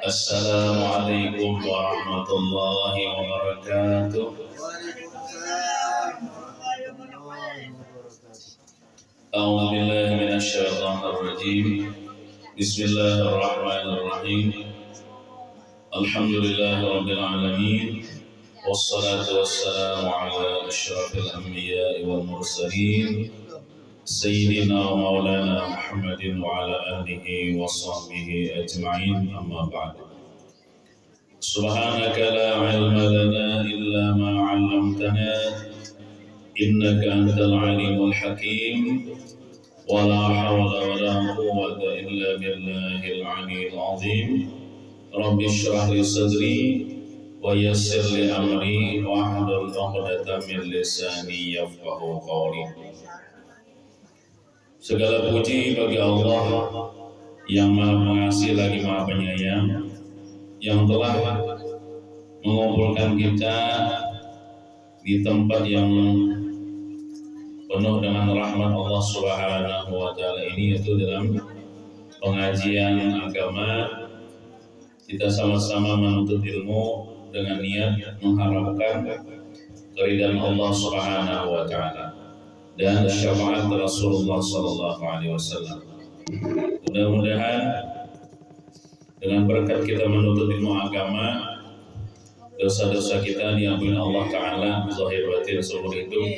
السلام عليكم ورحمة الله وبركاته. أعوذ بالله من الشيطان الرجيم. بسم الله الرحمن الرحيم. الحمد لله رب العالمين، والصلاة والسلام على أشرف الأنبياء والمرسلين سيدنا ومولانا محمد وعلى آله وصحبه أجمعين، أما بعد. سبحانك لا علم لنا إلا ما علمتنا إنك أنت العليم الحكيم، ولا حول ولا قوة إلا بالله العلي العظيم. رب اشرح لي صدري ويسر لي أمري واحلل عقدة من لساني يفقهوا قولي. Segala puji bagi Allah yang Maha Pengasih lagi Maha Penyayang, yang telah mengumpulkan kita di tempat yang penuh dengan rahmat Allah Subhanahu wa Ta'ala ini, yaitu dalam pengajian agama. Kita sama-sama menuntut ilmu dengan niat mengharapkan keridhaan Allah Subhanahu wa Ta'ala dan syafaat Rasulullah sallallahu alaihi wasallam. Mudah-mudahan dengan berkat kita menuntut ilmu agama, dosa-dosa kita diampuni Allah Ta'ala zahir batin seumur hidup,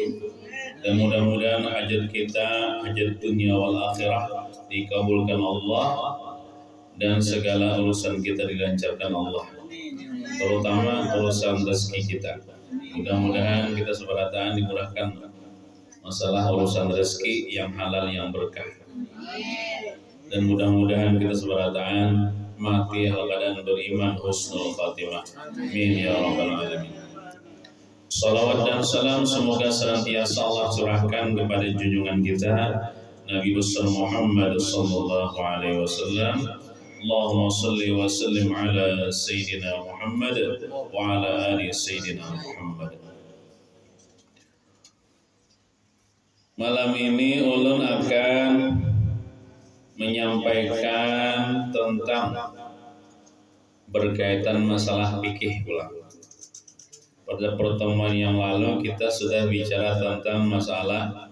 dan mudah-mudahan hajat kita, hajat dunia wal akhirah dikabulkan Allah, dan segala urusan kita dilancarkan Allah, terutama urusan rezeki kita. Mudah-mudahan kita seberataan dimudahkan masalah urusan rezeki yang halal yang berkah, dan mudah-mudahan kita seberataan mati dalam keadaan beriman husnul khatimah. Amin ya rabbal alamin. Salawat dan salam semoga senantiasa Allah curahkan kepada junjungan kita Nabi besar Muhammad sallallahu alaihi wasallam. Allahumma salli wa sallim ala sayyidina Muhammad wa ala ali sayyidina Muhammad. Malam ini ulun akan menyampaikan tentang berkaitan masalah fikih pula. Pada pertemuan yang lalu kita sudah bicara tentang masalah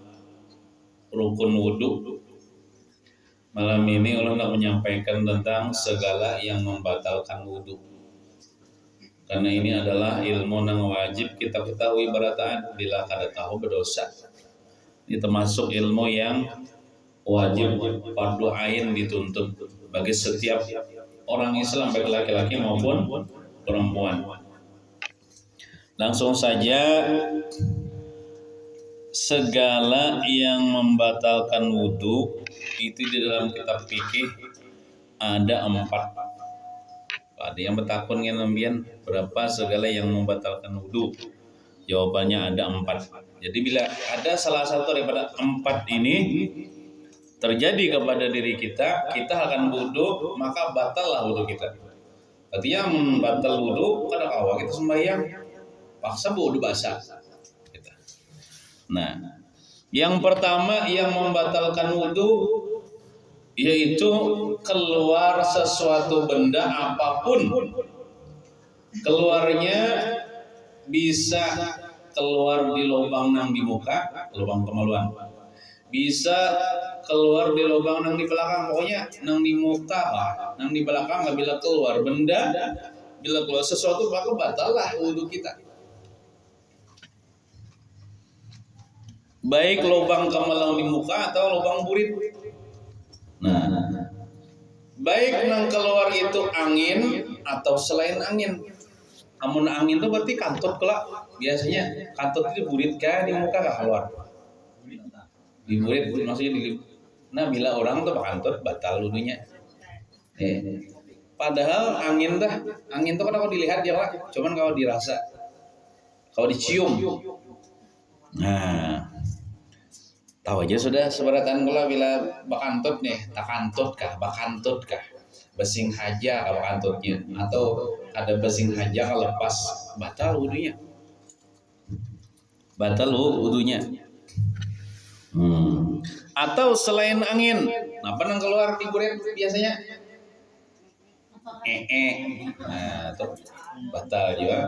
rukun wudu. Malam ini ulun akan menyampaikan tentang segala yang membatalkan wudu. Karena ini adalah ilmu yang wajib kita ketahui berataan, bila kada tahu berdosa. Ini termasuk ilmu yang wajib fardu ain dituntut bagi setiap orang Islam, baik laki-laki maupun perempuan. Langsung saja, segala yang membatalkan wudu itu di dalam kitab fikih ada 4. Ada yang bertakun ngenambian berapa segala yang membatalkan wudu? Jawabannya ada 4. Jadi bila ada salah satu daripada 4 ini terjadi kepada diri kita, kita akan wudu, maka batallah wudu kita. Artinya batal wudu kada kawa kita sembahyang, paksa wudu basah. Nah, yang pertama yang membatalkan wudu yaitu keluar sesuatu benda apapun. Keluarnya bisa keluar di lubang nang di muka, lubang kemaluan. Bisa keluar di lubang nang di belakang, pokoknya nang di muka lah, nang di belakang. Bila keluar benda, bila keluar sesuatu, maka batallah wudu kita. Baik lubang kemaluan di muka atau lubang burit. Nah, baik nang keluar itu angin atau selain angin. Amun angin itu berarti kantut kelak. Biasanya kantut itu burit kan di muka gak keluar. Di burit maksudnya di. Nah, bila orang tuh kantut batal wudunya. Padahal angin tuh kan kalau dilihat ya lah, cuman kalau dirasa, kalau dicium. Nah, tahu aja sudah seberatan pula bila bakantut nih, bakantut kah, besing haja kalau kantutnya, atau ada besing haja kalau lepas, batal wudunya. Atau selain angin, apa yang keluar di buret biasanya? nah itu batal juga.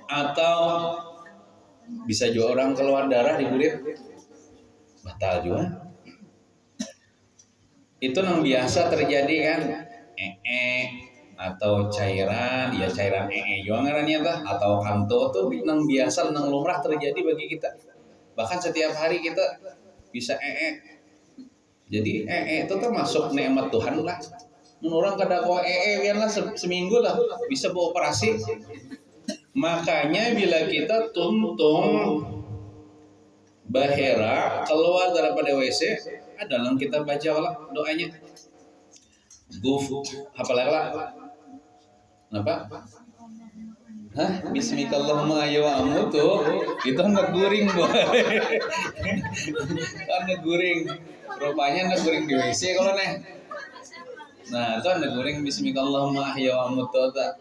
Atau bisa juga orang keluar darah di kulit, batal juga. Itu yang biasa terjadi kan, atau cairan, ya cairan juga ngarannya tah, atau kanto tuh yang biasa, yang lumrah terjadi bagi kita. Bahkan setiap hari kita bisa Jadi itu termasuk nikmat Tuhan lah. Orang kada kau biarlah seminggu lah bisa beroperasi. Makanya bila kita tuntung bahera keluar daripada WC, adalah kita baca lah doanya. Apalagi lah. Apa? Bismillahirrahmanirrahim ayo amu tuh itu ngeguring boy. Kan ngeguring. Rupanya ngeguring di WC kalau nih. Nah, itu ngeguring bismillahirrahmanirrahim ayo amu tuh tak.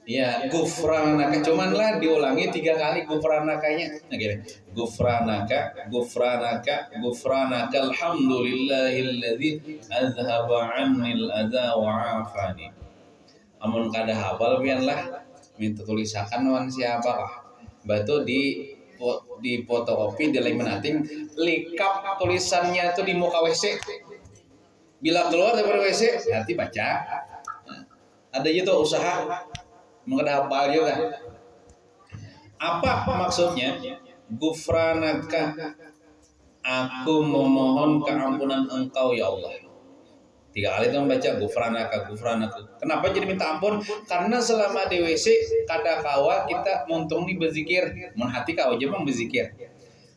Ya, gufranaka cuman lah diulangi 3 kali gufranakanya. Nah, gini. Gufranaka, alhamdulillahilladzi azhaba 'annil adza wa 'afani. Amun kada hafal pian lah minta tulisakan wan siapa kah. Batu di fotokopi di laminating likap tulisannya tuh di muka WC. Bila keluar dari WC, nanti baca. Nah, ada gitu usaha mengenai hafal juga. Apa maksudnya? Gufranaka, aku memohon keampunan Engkau ya Allah. 3 kali itu membaca gufranaka. Kenapa jadi minta ampun? Karena selama di WC kada kawa kita muntung nih berzikir, menhati kawa aja bang berzikir.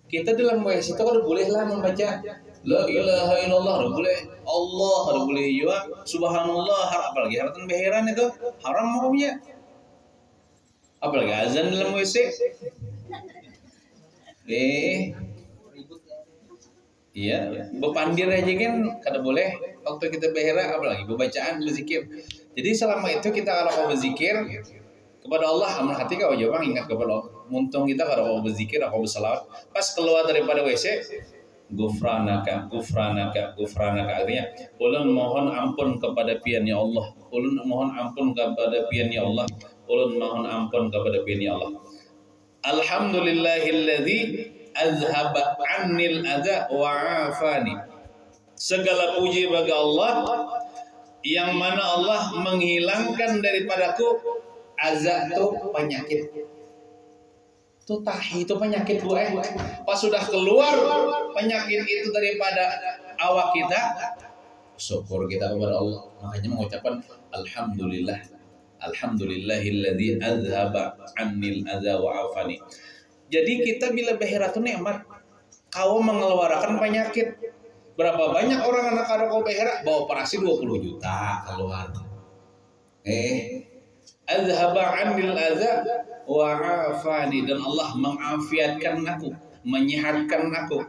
Kita dalam WC itu kada boleh lah membaca la ilaha illallah, kada boleh Allah, kada boleh juga subhanallah, apalagi haratan beheran itu haram hukumnya. Apalagi azan dalam WC. Iya, bepandir aja kan kada boleh waktu kita behera, apalagi bacaan berzikir. Jadi selama itu kita kalau mau berzikir kepada Allah, amal hati kau jawab ingat kepada Allah. Muntung kita kalau mau berzikir atau berselawat, pas keluar daripada WC, gufranaka. Artinya, ulun mohon ampun kepada pian ya Allah. Ulun mohon ampun kepada pian ya Allah. Ulun mohon ampun kepada pian ya Allah. Alhamdulillahilladzi azhaba 'annil adza wa 'afani. Segala puji bagi Allah yang mana Allah menghilangkan daripadaku azza itu penyakit. Itu tahi itu penyakit bu Pas sudah keluar penyakit itu daripada awak kita, syukur kita kepada Allah. Makanya mengucapkan alhamdulillahilladzi azhaba 'annil adza wa 'afani. Jadi kita bila behera itu nikmat, kau mengeluarkan penyakit. Berapa banyak orang anak kada kau behera bawa operasi 20 juta keluar. Azhaba 'anil adza wa 'afani, dan Allah mengafiatkan aku, menyehatkan aku.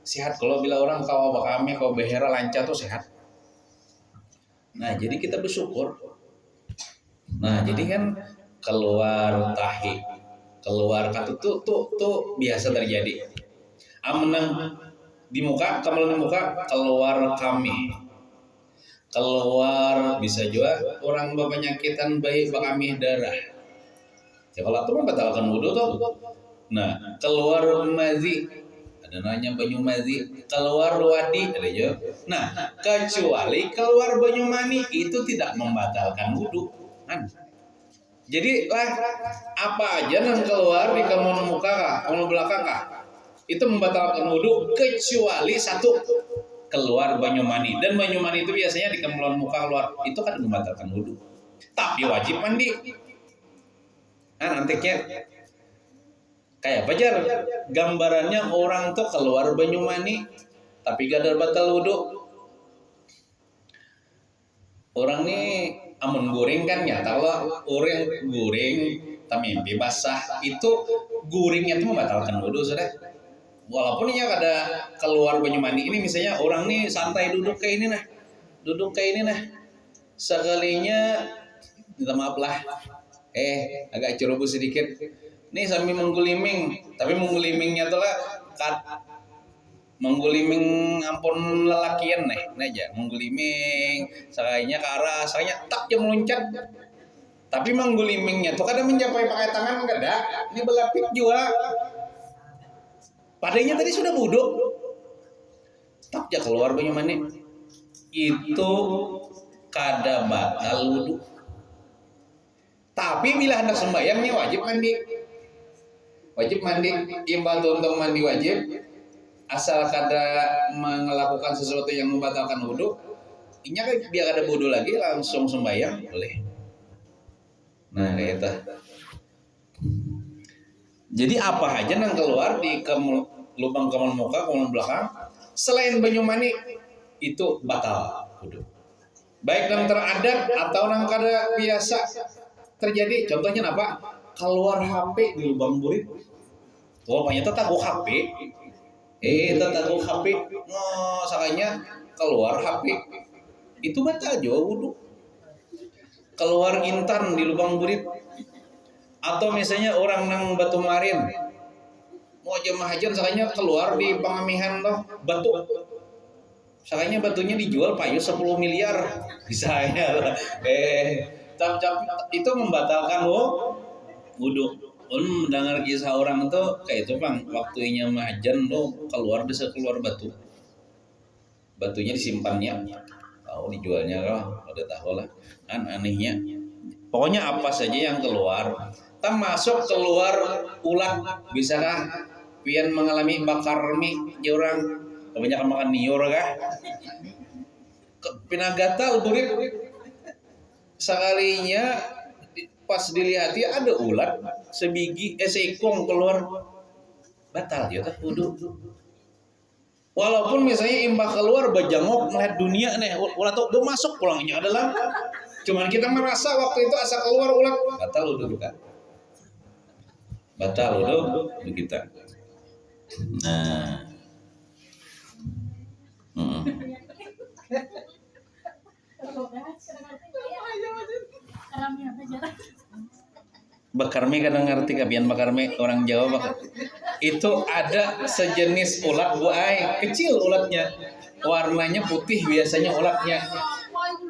Sehat kalau bila orang kau bakame kau behera lancar tuh sehat. Nah, jadi kita bersyukur. Nah, jadi kan keluar tahi, keluar kata tuh biasa terjadi. Amenang di muka, kemal di muka keluar kami, keluar bisa juga orang berpenyakitan bayi bakami darah. Ya kalau itu membatalkan wudhu tuh. Nah, keluar mazi, ada nanya banyu mazi, keluar wadi ada juga. Nah, kecuali keluar banyu mani itu tidak membatalkan wudhu. Kan? Jadi lah apa aja yang keluar di kamar muka kah, kamar belakang kah, itu membatalkan wudhu kecuali satu, keluar banyu mani. Dan banyu mani itu biasanya di kamar muka keluar itu kan membatalkan wudhu, tapi wajib mandi. Nah nantinya kayak apa jar? Gambarannya orang tuh keluar banyu mani tapi gak ada batal wudhu. Orang nih amun guring kan ya, kalau orang guring tamimpi basah itu guringnya itu membatalkan wudhu sudah. Walaupun ya ada keluar banyu mani ini, misalnya orang nih santai duduk kayak ini nah, sekalinya minta maaf lah, agak ceroboh sedikit nih sambil mengguliming, tapi menggulimingnya tuh lah mengguliming ampun lelakian aja mengguliming sakainya ke arah sakainya tak jam meloncat tapi menggulimingnya tuh kadang mencapai pakai tangan kada ini belapik juga padanya tadi sudah buduk tak ya keluar bagaimana itu kada batal wudu tapi bila hendak sembahyangnya wajib mandi imbatu untuk mandi wajib asal kada melakukan sesuatu yang membatalkan wudu, inya biar ada wudu lagi langsung sembahyang boleh. Nah, itu. Jadi apa aja yang keluar di lubang kamar muka, kamar belakang, selain banyu mani itu batal wudu. Baik yang teradat atau yang kada biasa terjadi. Contohnya apa? Keluar HP di lubang burit. Oh, ternyata takut HP. Tetangga HP, sakanya keluar HP, itu batal aja wudu. Keluar intan di lubang burit, atau misalnya orang nang batu marin, mau jemaah haji, sakanya keluar di pengamihan toh batu, sakanya batunya dijual payu 10 miliar, bisa ya, itu membatalkan wudu. Mendengar kisah orang itu kayak itu bang, waktunya mahajan lo keluar bisa keluar batunya disimpannya, tahu dijualnya kah, udah tahu lah, kan anehnya. Pokoknya apa saja yang keluar, termasuk keluar ulat, bisakah pian mengalami bakar mie, orang kebanyakan makan niur kah, pinagatal burit, sekalinya pas dilihati ada ulat sebiji seekong keluar batal ya tak wudu. Walaupun misalnya imbah keluar bajangok melihat dunia nih ulat tuh masuk pulangnya adalah cuman kita merasa waktu itu asa keluar ulat batal wudu kan. Batal wudu kita. Nah. Bakar mie kadang ngerti kabian bakar mie orang Jawa bakar. Itu ada sejenis ulat buai kecil ulatnya warnanya putih biasanya ulatnya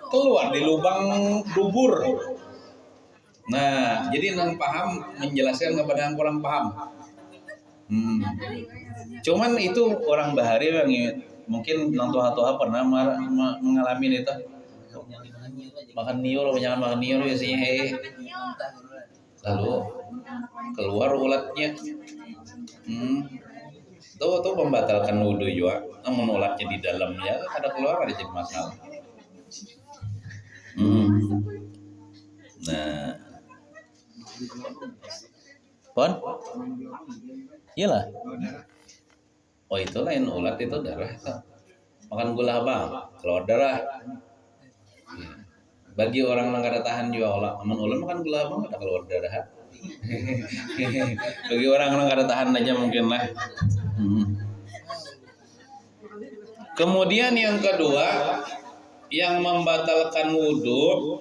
keluar di lubang dubur. Nah jadi nang paham menjelaskan kepada yang kurang paham. Cuman itu orang bahari yang mungkin nang tua-tua pernah mengalami itu makan niur jangan makan niur biasanya lalu keluar ulatnya tuh membatalkan wudu juga namun ulatnya di dalamnya ada keluar ada jadi masalah. Nah pon iyalah oh itu lain ulat itu darah makan gula bang keluar darah ya. Bagi orang yang kada tahan juga olah aman ulat makan gula bang ada keluar darah. Bagi orang yang kada tahan aja mungkin lah. Kemudian yang kedua yang membatalkan wudu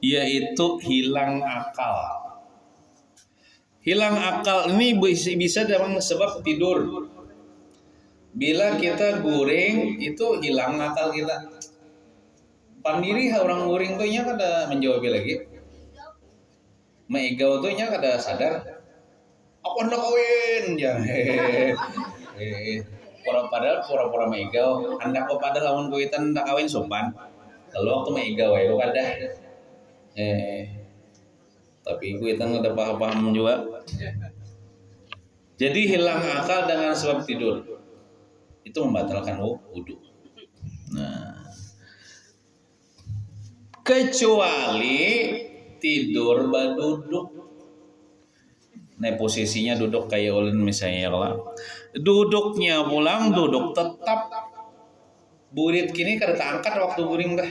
yaitu hilang akal. Hilang akal ini bisa dengan sebab tidur. Bila kita guring itu hilang akal kita. Pandiri orang guring tuh nya kada menjawab lagi. Maigau tuh nya kada sadar. Aku hendak kawin ya. Pura-pura maigau. Hendak ko padahal lamun kuitan hendak kawin sumpan. Kalau waktu maigau ya kada. Tapi kuitan kada paham juga. Jadi hilang akal dengan sebab tidur. Itu membatalkan wudu. Nah, kecuali tidur duduk. Nah, posisinya duduk kayak ulun misalnya lah. Duduknya pulang duduk tetap. Burit kini kada angkat waktu guring dah.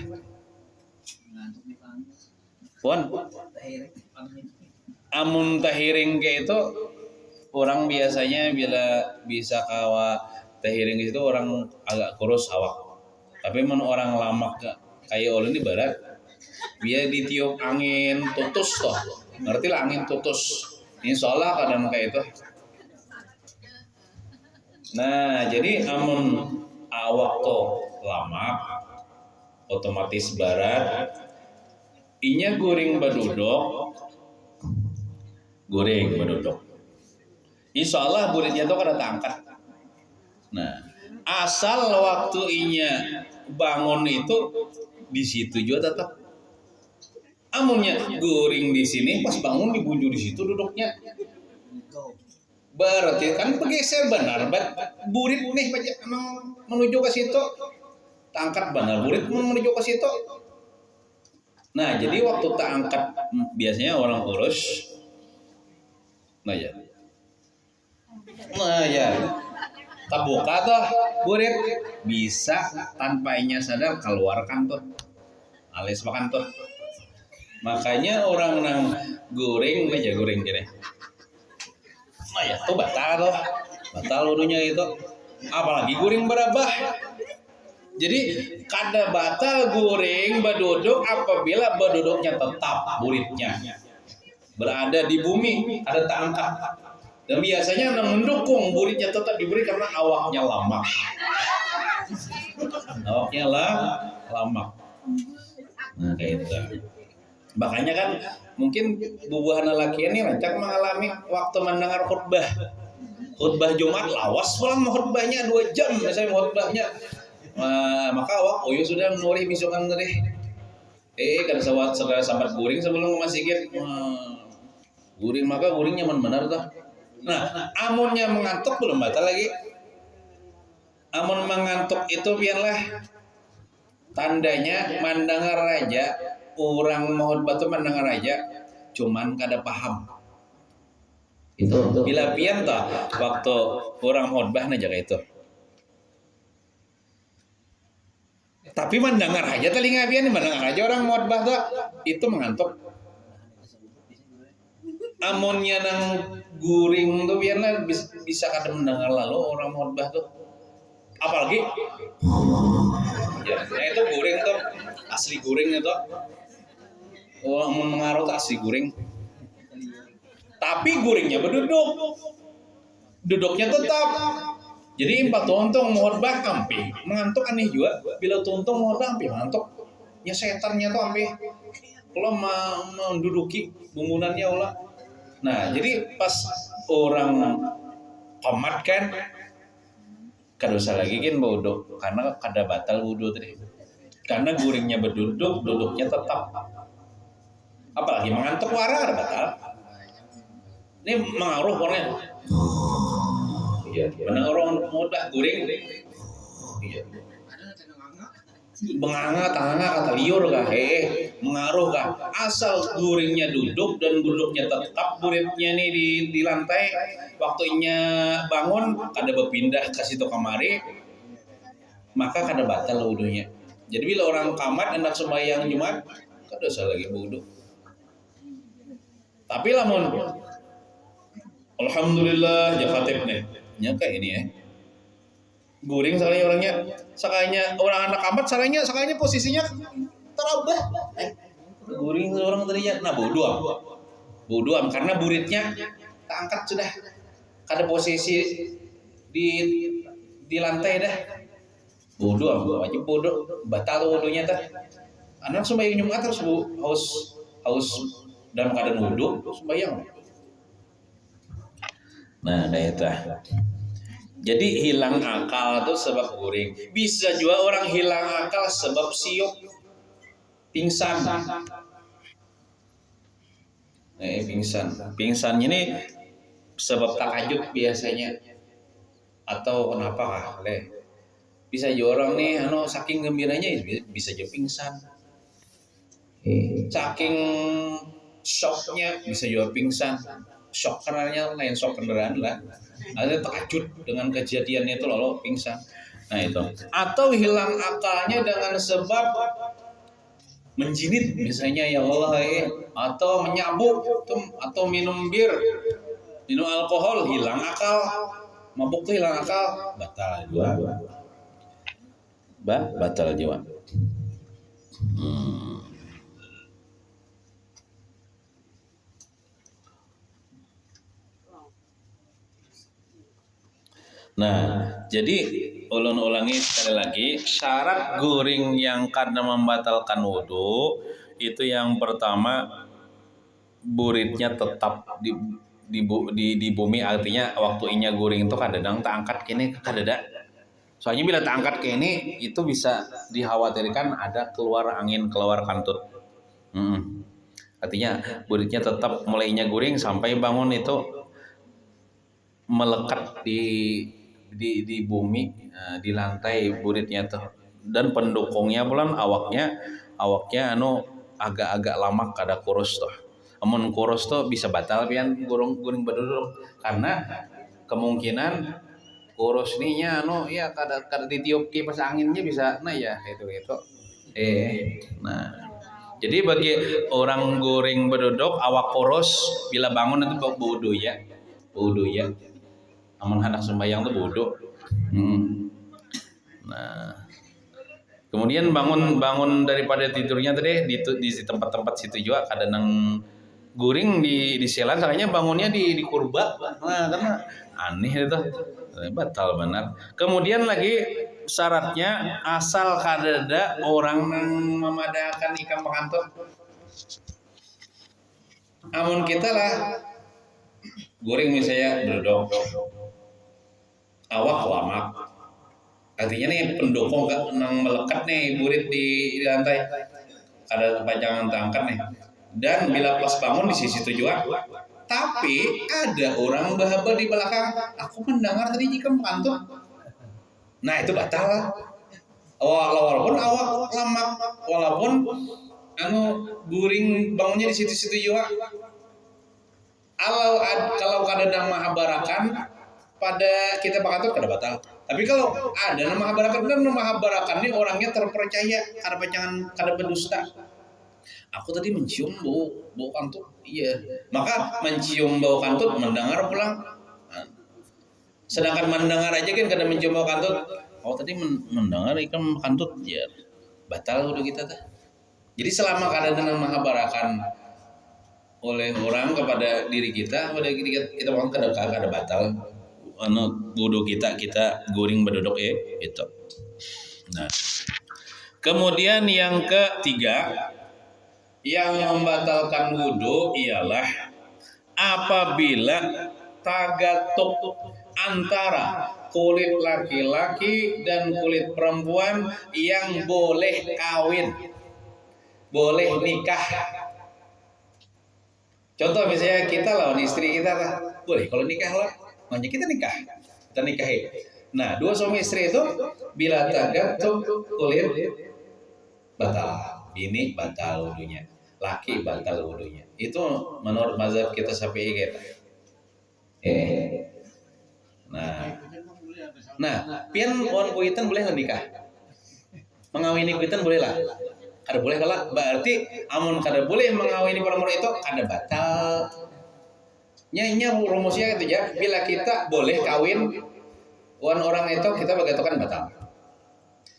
Puan. Amun tahiring kayak itu orang biasanya bila bisa kawa tahiring itu orang agak kurus awak. Tapi men orang lamak kayak ulun di barat dia ditiup angin tutus toh. Ngerti lah angin tutus. Ini soalnya kadang kayak itu. Nah, jadi amun awak to lama otomatis barat inya goreng baduduk insya Allah buritnya tuh kada tangkat. Nah, asal waktu inya bangun itu di situ juga tetap amunnya goreng di sini pas bangun dibuju di situ duduknya berarti kan bergeser benar burit nih baca menuju ke situ tangkat benar burit menuju ke situ. Nah, jadi waktu tak angkat biasanya orang urus. Nah ya, tak buka tuh burit bisa tanpa inya sadar keluarkan tuh alis makan tuh. Makanya orang nang goreng aja goreng gini. Nah ya tuh batal wudunya itu. Apalagi goreng berabah. Jadi kada batal goreng baduduk apabila baduduknya tetap buritnya berada di bumi ada tak angkat. Dan biasanya yang mendukung buritnya tetap diberi karena awaknya lama. Awaknya lama. Nah kayak itu. Makanya kan mungkin bubuhan laki ini rancak mengalami waktu mendengar khutbah Jumat lawas pulang khutbahnya 2 jam misalnya khutbahnya. Maka awak sudah nuri misukan tadi. Kada sahabat guring sebelum masigit. Guring maka guring nyaman benar tuh. Nah, amunnya mengantuk belum batal lagi. Amun mengantuk itu biarlah tandanya mendengar aja orang mohon batu mendengar aja cuman kada paham. Itu bila pian toh waktu orang khotbah aja kayak itu. Tapi mendengar aja telinga pian mendengar aja orang khotbah tuh itu mengantuk. Amunnya nang guring tuh biarlah bisa kada mendengar lalu orang khotbah tuh. Apalagi ya, itu guring tuh asli guring itu. Orang mengaruh tuh asli guring. Tapi guringnya duduknya tetap. Jadi empat tontong khotbah ampe mengantuk aneh juga. Bila tontong khotbah ampe mengantuk. Ya setannya tuh ampe kalau menduduki bangunannya Allah. Nah, jadi pas orang komat kan kada usah lagi kan wudhu karena kada batal wudhu tadi. Karena guringnya duduknya tetap. Apalagi mengantuk wara kada batal. Ini mengaruh orangnya. Iya, benar orang mudah guring. Iya. Menganga kata liur kah? Mengaruh kah? Asal guringnya duduk dan duduknya tetap buritnya nih di lantai. Waktunya bangun kada berpindah ke situ kamari, maka kada batal wudunya. Jadi bila orang kamat hendak sembahyang Jumat, kada usah lagi wudu. Tapi lamun alhamdulillah jakatip nih. Nya kayak ini ya. Guring sakanya orang anak kamat sakanya posisinya terabah. Guring orang tadinya nah bodoam karena buritnya tak angkat sudah. Kada posisi di lantai dah. Bodoh wajib bodoh batal wudunya tah. Anak sembahyang Jumat harus haus dalam keadaan wudu sembahyang. Nah, dah itu. Jadi hilang akal itu sebab guring. Bisa juga orang hilang akal sebab siuk, pingsan. Pingsan ini sebab takajub biasanya. Atau kenapa kah? Bisa juga orang nih, saking gembiranya bisa juga pingsan. Saking shocknya bisa juga pingsan. Shock karenanya lain shock kendaraan lah. Ada takjub dengan kejadiannya itu lalu pingsan. Nah itu. Atau hilang akalnya dengan sebab menjinit misalnya ya Allah atau menyabuk atau minum bir, minum alkohol hilang akal. Mabuk tuh hilang akal, batal juga. Batal juga. Nah, jadi ulun ulangi sekali lagi, syarat guring yang karena membatalkan wudhu itu yang pertama buritnya tetap di bumi, artinya waktu inya guring itu kadang tak angkat kini kadada. Soalnya bila tak angkat kini itu bisa dikhawatirkan ada keluar angin, keluar kantut. Artinya buritnya tetap mulainya guring sampai bangun itu melekat di bumi, di lantai buritnya tuh, dan pendukungnya bulan awaknya agak-agak lama kada kurus tuh. Amun kurus tuh bisa batal pian guring berduduk karena kemungkinan kurus nih ya kada ditiup kipas anginnya bisa ya itu. Nah, jadi bagi orang guring berduduk awak kurus bila bangun itu wudu ya. Amun hendak sembahyang tuh bodoh. Nah, kemudian bangun daripada tidurnya tadi di tempat-tempat situ juga kadang guring di selan, soalnya bangunnya di kurba. Nah, karena aneh itu. Batal benar. Kemudian lagi syaratnya asal kadada orang memadakan ikam pengantut. Amun kita lah guring misalnya duduk awak lama, artinya nih pendukung nang melekat nih burit di lantai, ada kepanjangan tangkat nih, dan bila pas bangun di sisi tujuan, tapi ada orang bahaba di belakang, aku mendengar tadi jika mengantuk, nah itu batal. Walaupun awak lama, walaupun guring bangunnya di situ-situ juga, kalau kadang mahabarakan pada kita mengantuk kada batal. Tapi kalau ada nama habarakan dan nama habarakan ini orangnya terpercaya, kada berdusta. Aku tadi mencium bau kantut, iya. Maka mencium bau kantut mendengar pulang. Sedangkan mendengar aja kan kada mencium bau kantut. Oh tadi mendengar ikan kantut, ya batal udah kita tuh. Jadi selama kada ada nama habarakan oleh orang kepada diri kita, kita mohon kada batal. Wudu kita guring berduduk itu. Nah, kemudian yang ketiga yang membatalkan wudu ialah apabila tagatuk antara kulit laki-laki dan kulit perempuan yang boleh kawin, boleh nikah. Contoh misalnya kita lawan istri kita lah, boleh kalau nikah lah. Makanya kita nikahi. Nah, dua suami istri itu bila tagatuk kulit batal, bini batal wudunya, laki batal wudunya. Itu menurut mazhab kita Syafi'i kita. Nah, pian wan kuitan boleh nikah, mengawini kuitan boleh lah. Kada boleh kalau berarti amun kada boleh mengawini perempuan itu kada batal. Nya rumusnya itu ya, bila kita boleh kawin wan orang itu kita bagatokan batal.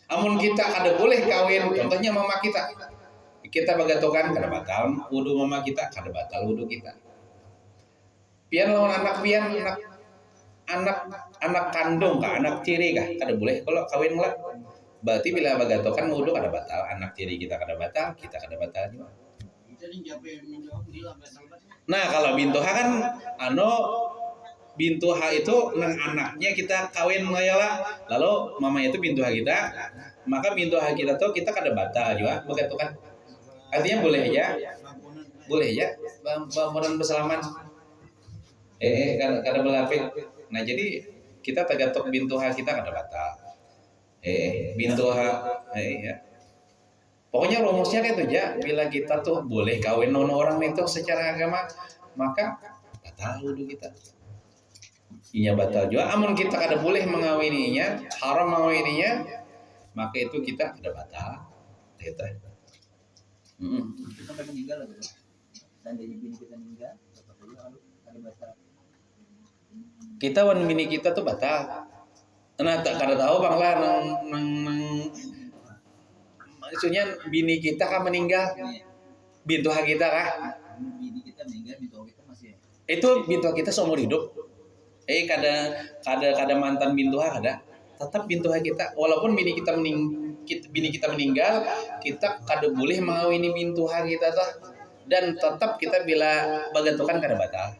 Amun kita kada boleh kawin, contohnya mama kita bagatokan kada batal wudu mama kita, kada batal wudu kita. Pian lawan anak pian anak kandung kah, anak tiri kah, kada boleh kalau kawin lah. Berarti bila bagatokan wudu kada batal, anak tiri kita kada batal, kita kada batal juga. Nah kalau bintuha kan bintuha itu nang anaknya kita kawin ngayala, lalu mamanya itu bintuha kita, maka bintuha kita tuh kita kada batal juga begitu kan. Artinya boleh ya bamburan bersalaman kada belapik. Nah jadi kita tagatok bintuha kita kada batal bintuha ya. Pokoknya rumusnya kayak itu aja, bila kita tuh boleh kawin orang itu secara agama, maka batal wudu kita. Inya batal juga. Amun kita kada boleh mengawininya, haram mengawininya, maka itu kita kada batal. Gitu. Kita meninggal lah, dan jadi bini kita meninggal, ada batal. Kita wan bini kita tuh batal. Nah tak kada tahu bang lah maksudnya bini kita kan meninggal, bintuha kita kah? Bini kita meninggal, bintuha kita masih. Itu bintuha kita seumur hidup. kada mantan bintuha kada. Tetap bintuha kita walaupun bini kita meninggal, kita kada boleh mengawini bintuha kita tuh. Dan tetap kita bila bagatukan kada batal.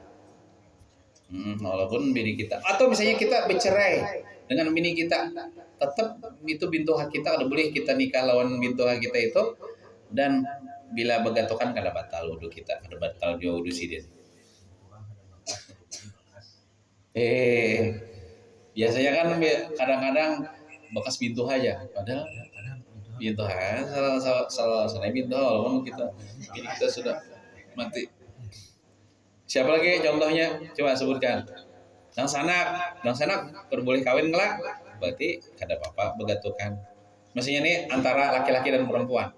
Walaupun bini kita atau misalnya kita bercerai dengan bini kita, tetap itu bintuha kita kada boleh kita nikah lawan bintuha kita itu. Dan bila bagatukan kada batal wudu kita, kada batal juga wudu sidin. Biasanya kan kadang-kadang bekas bintuha aja, padahal bintuha salah bintuha walaupun ini kita sudah mati. Siapa lagi contohnya? Coba sebutkan. Dang sanak boleh kawin kelak, berarti kada apa-apa begatukan. Maksudnya nih antara laki-laki dan perempuan.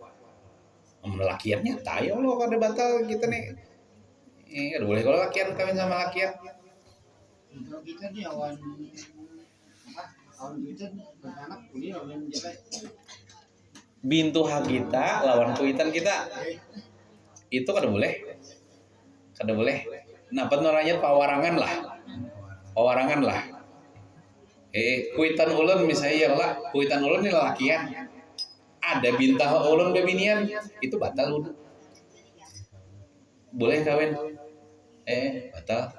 Lakiannya tayo lo kada batal kita nih. Kada boleh kalau lakian kawin sama lakian. Kalau kita nih awan kita beranak kuliah awan jalan. Bintuha kita lawan kuitan kita itu kada boleh. Nah penoranya pawarangan lah. Kuitan ulun misalnya lah, kuitan ulun ini lelakian. Ada bintuha ulun bebinian itu batal wudu. Boleh kawin? Batal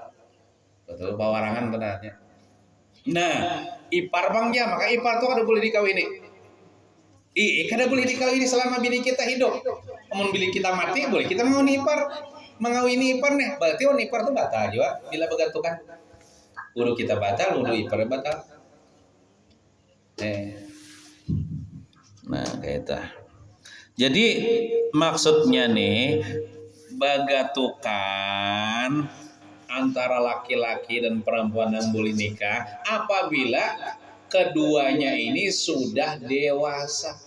pawarangan benarnya. Nah, ipar bangnya, maka ipar tuh kada boleh dikawini. Kada boleh dikawini selama bini kita hidup. Namun bini kita mati, boleh kita mengawini ipar nih. Berarti ipar tuh batal juga bila begatukan. Wudu kita batal, wudu ipar batal. Nah, kayak itu. Jadi maksudnya nih bagatukan antara laki-laki dan perempuan yang boleh nikah apabila keduanya ini sudah dewasa.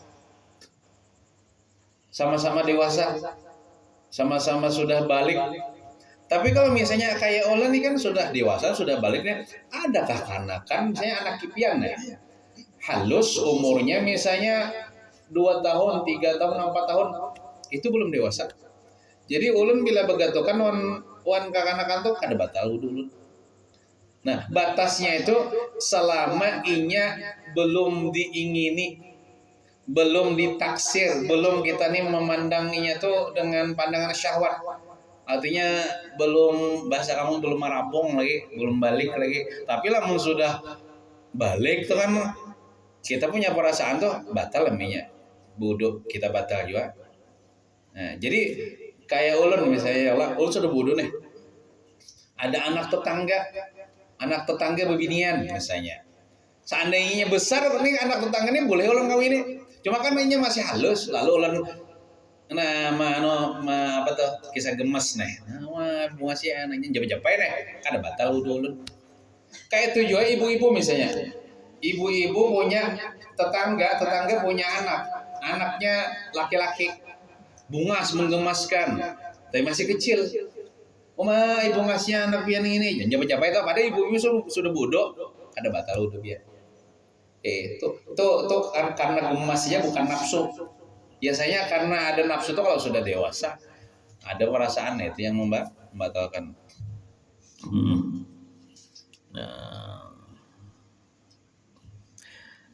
Sama-sama dewasa. Sama-sama sudah balik. Tapi kalau misalnya kayak Ola nih kan sudah dewasa, sudah baliknya, adakah kanakan misalnya anak kipian ya? Halus umurnya misalnya 2 tahun, 3 tahun, 4 tahun, itu belum dewasa. Jadi ulun bila begatukan wan kakanakan tuh kada batal wudu. Nah, batasnya itu selama inya belum diingini, belum ditaksir, belum kita nih memandanginya tuh dengan pandangan syahwat. Artinya belum, bahasa kamu belum marapung lagi, belum balik lagi. Tapi lamun sudah balik tuh kan kita punya perasaan tuh batal laminya. Wudu kita batal juga. Nah, jadi kayak ulun misalnya, ulun sudah wudu nih. Ada anak tetangga bebinian misalnya. Seandainya besar nih anak tetangga ini boleh ulun kawin. Cuma kan ini masih halus, lalu ulun apa tuh kisah gemes nih. Bunga sih anaknya japai nih, kada batal wudu ulun. Kayak itu juga ibu-ibu misalnya. Ibu-ibu punya tetangga punya anaknya laki-laki. Bungas menggemaskan, tapi masih kecil. Ibu ngasihnya anak pian ini, jangan japai itu. Padahal ibu sudah bodoh, ada batal wudu dia. Itu karena gemasnya bukan nafsu. Biasanya karena ada nafsu itu kalau sudah dewasa, ada perasaan itu yang membatalkan. Nah.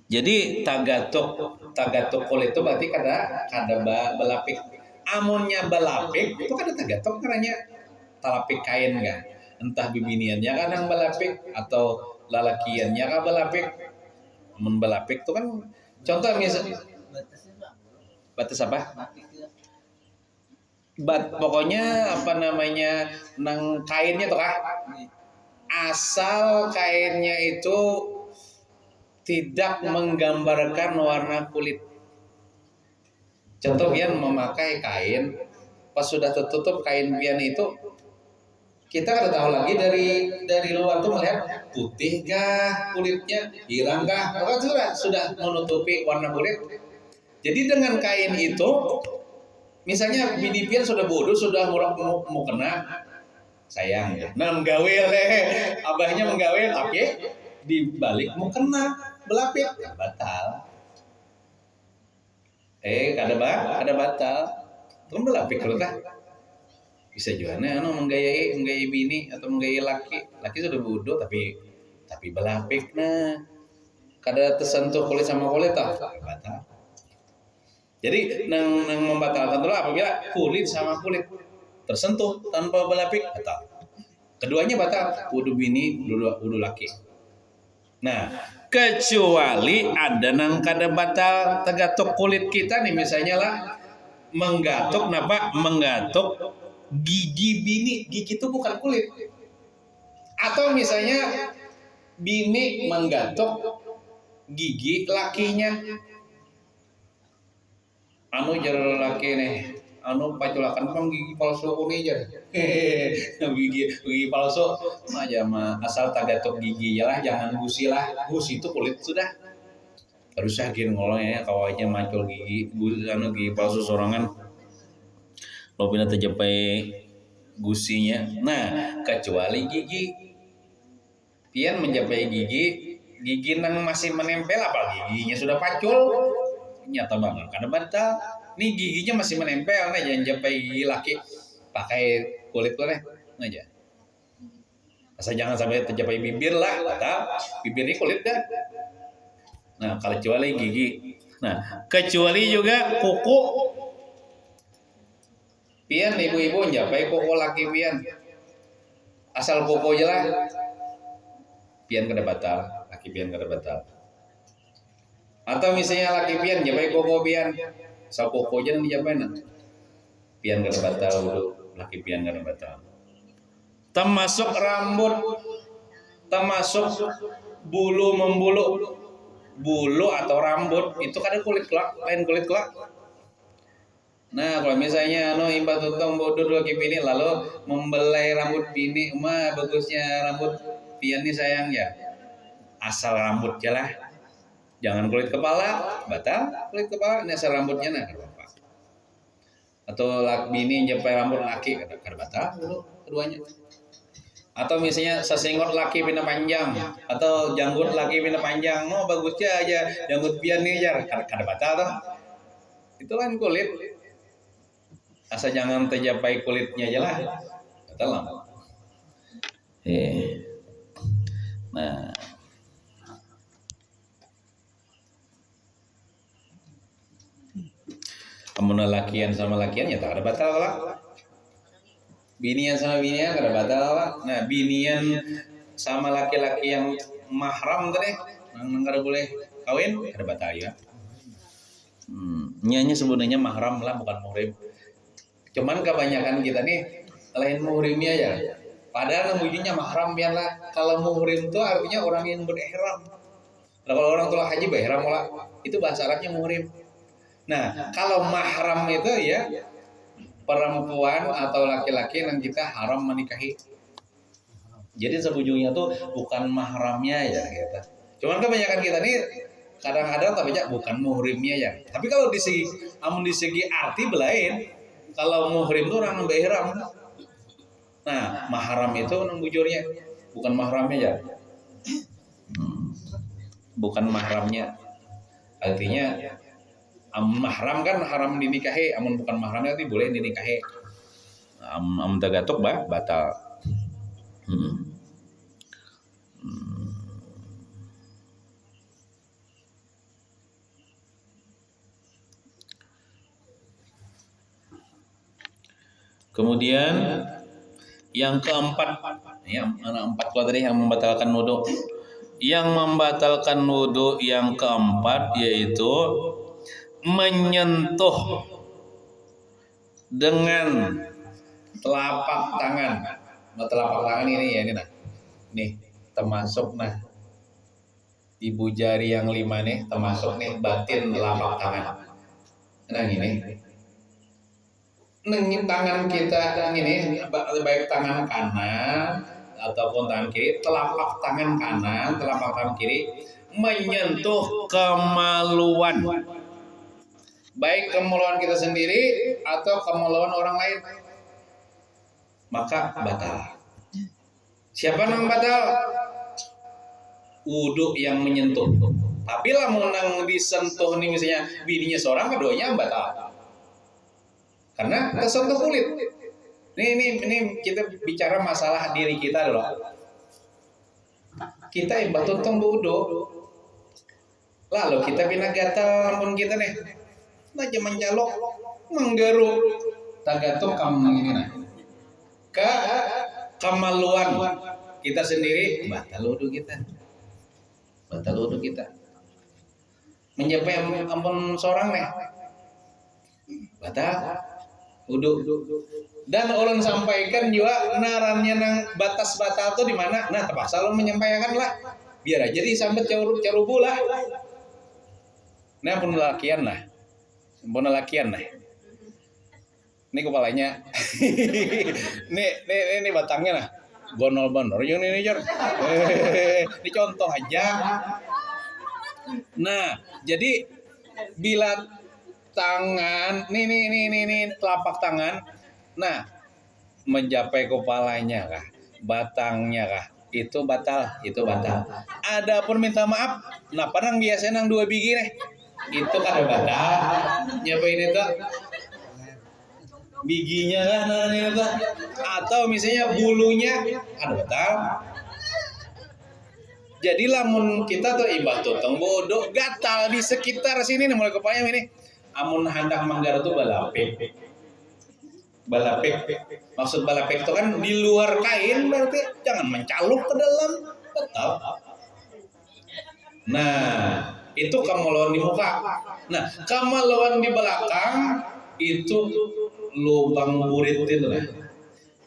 Jadi tagatuk kulit itu berarti kada belapik. Amunnya belapik itu kada tagatuk karena talapik kain kan. Entah bibiniannya kan yang belapik atau lalakiannya kan belapik. Amun belapik itu kan contoh misalnya batas apa? Pokoknya apa namanya nang kainnya tuh kah? Asal kainnya itu tidak menggambarkan warna kulit. Contoh pian memakai kain, pas sudah tertutup kain pian itu, kita kada tahu lagi dari luar tuh melihat putih kah kulitnya, hilang kah, maka sudah menutupi warna kulit. Jadi dengan kain itu, misalnya bini pian sudah bodoh, sudah mau kena, sayang ya. Nah menggawe abahnya menggawe tapi dibalik mau kena belapik batal. Kada batal. Itu belapik kalau kah? Bisa juga nih menggayai bini atau menggayai laki sudah bodoh tapi tapi belapik nah kada tersentuh kulit sama kulit batal. Jadi nang membatalkan itu apabila kulit sama kulit tersentuh tanpa belapik batal. Keduanya batal, wudu bini, wudu laki. Nah, kecuali ada nang kada batal tegatuk kulit kita nih misalnya lah menggatuk napa? Menggatuk gigi bini, gigi itu bukan kulit. Atau misalnya bini menggatuk gigi lakinya. Anu jar laki nih, anu paculakan pang gigi palsu kuni jar. Gigi palsu aja mah asal tagatuk gigi ya lah, jangan gusi lah. Gusi itu kulit sudah. Harus yakin ngolong ya kawanya macul gigi, anu gigi palsu sorangan. Lo pindah terjapai gusinya. Nah, kecuali gigi. Pian mencapai gigi nang masih menempel apalagi giginya sudah pacul. Nyata banget karena batal nih giginya masih menempel nih jangan sampai gigi laki pakai kulit boleh aja asal jangan sampai tercapai bibir lah batal bibir ini kulit dah. Nah kalau kecuali gigi, nah kecuali juga kuku pian ibu-ibu njapai kuku laki pian asal kuku aja lah pian kada batal laki pian kada batal. Atau misalnya laki pian jabai koko pian sa koko aja nang dijabai na pian kada batal wudu laki pian kada batal. Termasuk rambut, termasuk bulu membulu, bulu atau rambut itu kada kulit kelak lain kulit kelak. Nah kalau misalnya imba tuntong wudu laki bini lalu membelai rambut bini mah bagusnya rambut pian nih sayang ya asal rambut jelah. Jangan kulit kepala, batal kulit kepala, ini asal rambutnya nah kada apa. Atau bini nyampai rambut laki kada batal dulu keduanya. Atau misalnya sesenggot laki pina panjang atau janggut laki pina panjang, bagusnya aja janggut pian nih jar kada batal toh. Itu kan kulit. Asal jangan tercapai kulitnya aja lah. Batal lah. Nah, amun lakian sama lakian ya tak ada batal lah. Binian sama binian kada batal lah. Nah binian sama laki-laki yang mahram tadi nang kada boleh kawin kada batal ya. Nyanya sebenarnya mahram lah bukan muhrim. Cuman kebanyakan kita nih lain muhrimnya ya. Padahal namanya mahram pian lah. Kalau muhrim itu artinya orang yang berihram. Nah, kalau orang telah haji berihram lah. Itu bahasa Arabnya muhrim. Nah, kalau mahram itu ya perempuan atau laki-laki yang kita haram menikahi. Jadi sebujungnya tuh bukan mahramnya ya kita. Cuman kebanyakan kita nih kadang-kadang tapi bukan muhrimnya ya. Tapi kalau di segi arti belain. Kalau muhrim itu orang berihram. Nah, mahram itu nang bujurnya bukan mahramnya ya. Bukan mahramnya. Artinya mahram kan haram dinikahi, amun bukan mahramnya nanti boleh dinikahi. Amun tagatuk batal. Kemudian yang keempat, yang empat kalau tadi yang membatalkan wudu. Yang membatalkan wudu yang keempat yaitu menyentuh dengan telapak tangan. Nah, telapak tangan ini ya ini nah. Nih, termasuk nah ibu jari yang 5 nih termasuk nih batin telapak tangan. Nah ini. Nengin tangan kita yang ini baik tangan kanan ataupun tangan kiri, telapak tangan kanan, telapak tangan kiri menyentuh kemaluan. Baik kemaluan kita sendiri atau kemaluan orang lain, maka batal. Siapa yang batal? Wudu yang menyentuh. Tapi lah menang disentuh nih misalnya bininya seorang, keduanya batal. Karena tersentuh kulit. Ini kita bicara masalah diri kita dulu. kita imbah tuntong budo. Lalu kita bina gatal lamun kita nih. Nah jaman jalok menggeru tagatuk kamu ini nah. Ke kemaluan kita sendiri batal wudu kita. Batal wudu kita. Menyapai ampun seorang nih. Batal wudu. Dan ulun sampaikan juga narannya nang batas batal tuh di mana? Nah, terpaksa ulun menyampaikan lah. Biar aja disambet carubu lah. Nah, pun lelakian lah. Ini kepalanya. Ini batangnya nah. Gonol-gonol yang ini Jor. Ini contoh aja. Nah, jadi bila tangan, nih telapak tangan. Nah, mencapai kepalanya kah, batangnya kah, itu batal. Adapun minta maaf, nah padang biasanya nang 2 biji nih. Itu kada batal. Nyapain itu biginya kan itu, atau misalnya bulunya ada batal. Jadi lamun kita tuh imbah tutong bodoh gatal di sekitar sini nih mulai kepalanya ini. Amun hendak manggar tuh balapek. Maksud balapek itu kan di luar kain, berarti jangan mencaluk ke dalam, batal. Nah, itu kamaluan di muka. Nah, kamaluan di belakang itu lubang burit itu lah.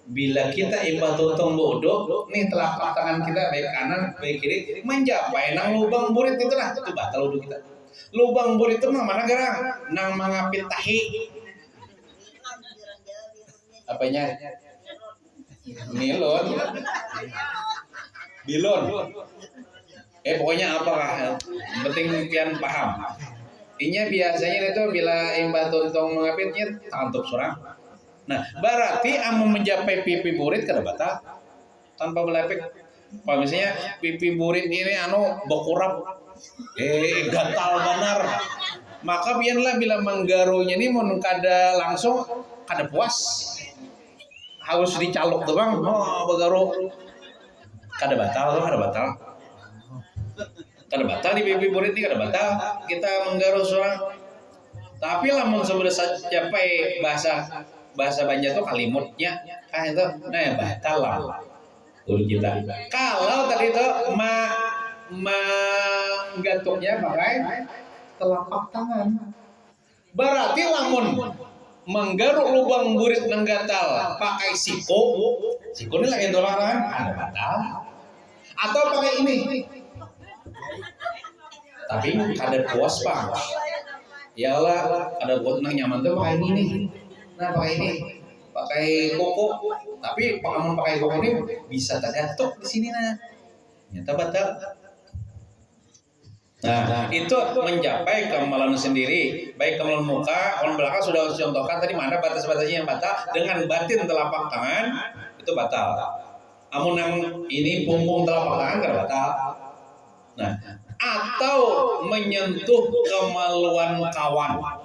Bila kita imbah tutong bodoh, nih telapak tangan kita baik kanan, baik kiri, mencapai nang lubang burit itu lah, itu batal wudu kita. Lubang burit itu nang mana gerang? Nang mangapit tahi. Apanya? Bilon. Pokoknya apakah? Penting pian paham. Inya biasanya itu bila imbah tuntong mengapitnya tantup surang. Nah, berarti amun mencapai pipi burit kada batal tanpa belepek. Kalau misalnya pipi burit ini bokurap, gatal benar. Maka biarlah bila menggarunya ini mun kada langsung kada puas. Harus dicalok tuh bang, begaru kada batal. Kada batal di pipi burit ini kada batal kita menggaru seorang. Tapi lamun sebenarnya capai bahasa Banjar tuh kalimutnya itu nah batal lah udah kita. Kalau tadi itu gantungnya pakai telapak tangan, berarti lamun menggaruk lubang burit nang gatal pakai siku ini lagi tolak kan ada batal. Atau pakai ini tapi kada puas bang, ya Allah ada buat nang nyaman tuh pakai ini. Nah pakai koko, tapi pengamun pakai koko ini bisa tergantung di sini nah, nyata batal. Nah itu mencapai kemaluan sendiri, baik kemaluan muka, kemaluan belakang sudah contohkan tadi mana batas-batasnya yang batal dengan batin telapak tangan itu batal. Amun yang ini punggung telapak tangan kan batal. Nah atau menyentuh kemaluan kawan.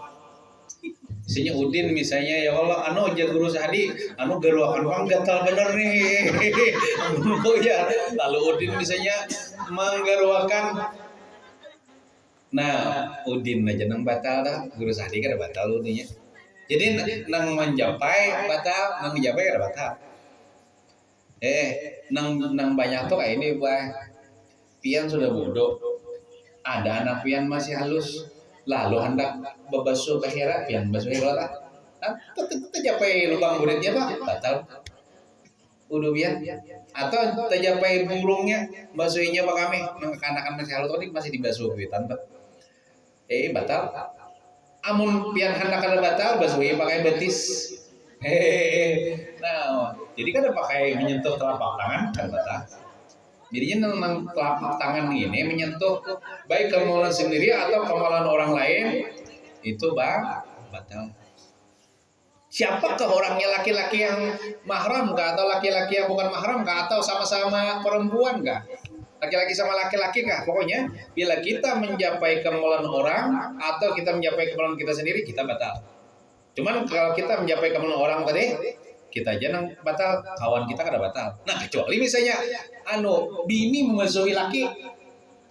Misalnya Udin misalnya ya Allah aja guru sehadi garu akan bang gatal bener nih. Ya lalu Udin misalnya menggaruakan. Nah Udin aja nang batal dah guru sehadi kan batal Udinnya. Jadi nang mencapai batal, nang mencapai kan batal. Nang banyak tuh kayak ini bah. Pian sudah bodoh. Ada anak pian masih halus. Lalu hendak bebasuh bahira pian basuh bahira. Tercapai lubang buritnya pak batal. Udah pian. Atau tercapai burungnya basuhinya pak kami. Nang kanakan masih halus tadi masih dibasuh pitan pak. Batal. Amun pian hendak kada batal basuhi pakai betis. Nah, jadi kan pakai menyentuh telapak tangan kan batal. Jadinya nang telapak tangan ini menyentuh baik kemaluan sendiri atau kemaluan orang lain itu batal. Siapakah orangnya, laki-laki yang mahram kah atau laki-laki yang bukan mahram kah atau sama-sama perempuan kah? Laki-laki sama laki-laki kah? Pokoknya bila kita mencapai kemaluan orang atau kita mencapai kemaluan kita sendiri kita batal. Cuman kalau kita mencapai kemaluan orang tadi kita aja nang batal, kawan kita kada batal. Nah kecuali misalnya bini memusuhi laki,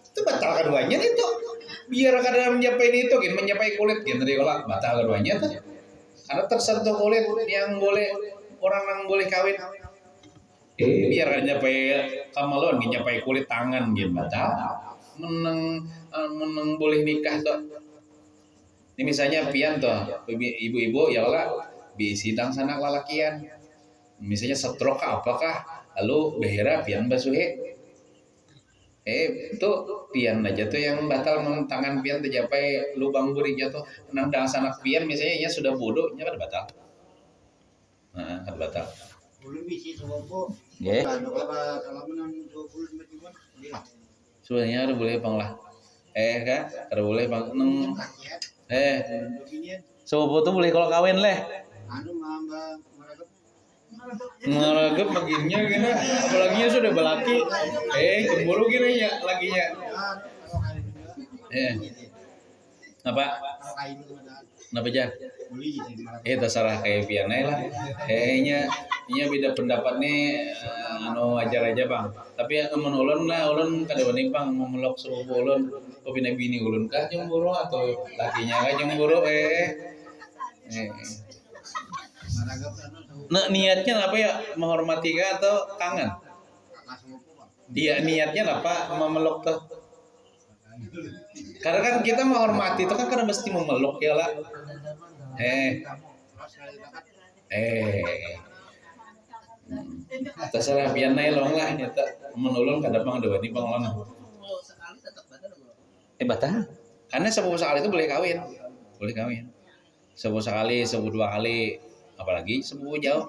itu batal keduanya itu. Biar kada mencapai itu, mencapai kulit gitu tadi kalau batal keduanya tuh. Karena tersentuh kulit yang boleh orang yang boleh kawin. Biar kada mencapai kamalon, mencapai kulit tangan gitu batal. Meneng boleh nikah tuh. Ini misalnya pian tuh, ibu-ibu ya lah bisidang sana lalakian. Misalnya stroke apakah, lalu behera pian basuhe. Itu pian aja tuh yang batal tangan pian tercapai lubang burinya tuh nang sanak pian misalnya nya sudah bodoh nya kan batal. Nah, kan batal. Belum bisi sobo. Nggih. Kalau menang 20 macam Sebenarnya ada boleh bang lah. Kan, ada boleh bang neng. Sobo tuh boleh kalau kawin leh. Anu mamba Ngaragep bagiannya gini, apalagi sudah belaki, cemburu gini ya lakinya. Apa? Kenapa aja? Terserah kayak pianai lah. Nya beda pendapat nih, wajar aja bang. Tapi amun ulun lah, ulun kada wani bang memelok sepupu ulun, pepina bini ulun kah cemburu atau lakinya kah cemburu Nah niatnya apa ya, menghormati kah atau kangen? Iya niatnya apa memeluk tuh? Karena kan kita menghormati itu kan karena mesti memeluk ya lah. Terserah pian naik long lah nyata menulung kada bang ada wani bang long. Batal. Karena sepupu sekali itu boleh kawin. Sepupu sekali, sepupu 2 kali, apalagi sepupu jauh.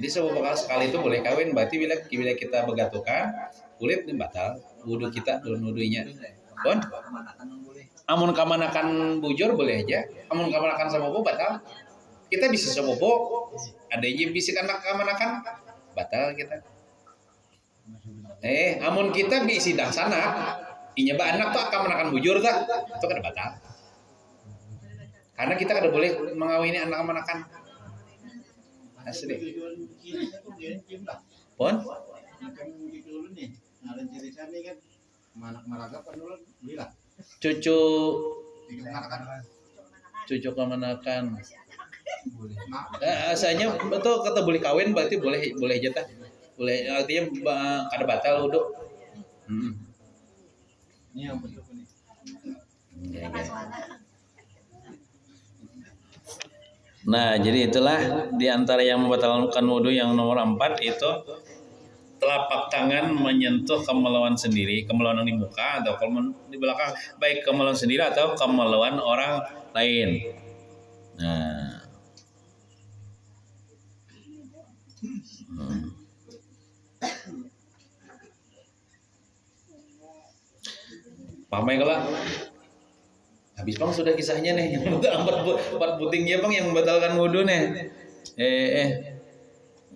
Jadi sepupu sekali itu boleh kawin, berarti bila kita begatukan kulit ini batal wudu kita dan wudunya. Bon? Amun kamanakan bujur boleh aja, amun kamanakan sepupu batal. Kita bisa sepupu, ada yang bisik anak kamanakan batal kita. Amun kita bisi dah sana, inya ba anak tuh kamanakan bujur tak, itu kan batal. Karena kita kada boleh mengawini anak kamanakan. Asli. Pon? Cucu kamanakan. Asalnya betul kata boleh kawin berarti boleh aja tah. Boleh artinya kada batal wudu. Ini yang bentuk ini. Nah, jadi itulah di antara yang membatalkan wudu yang nomor 4 itu telapak tangan menyentuh kemaluan sendiri, kemaluan yang di muka atau kemaluan di belakang, baik kemaluan sendiri atau kemaluan orang lain. Nah. Pamai kalau habis bang sudah kisahnya nih yang empat putingnya bang yang membatalkan wudhu nih.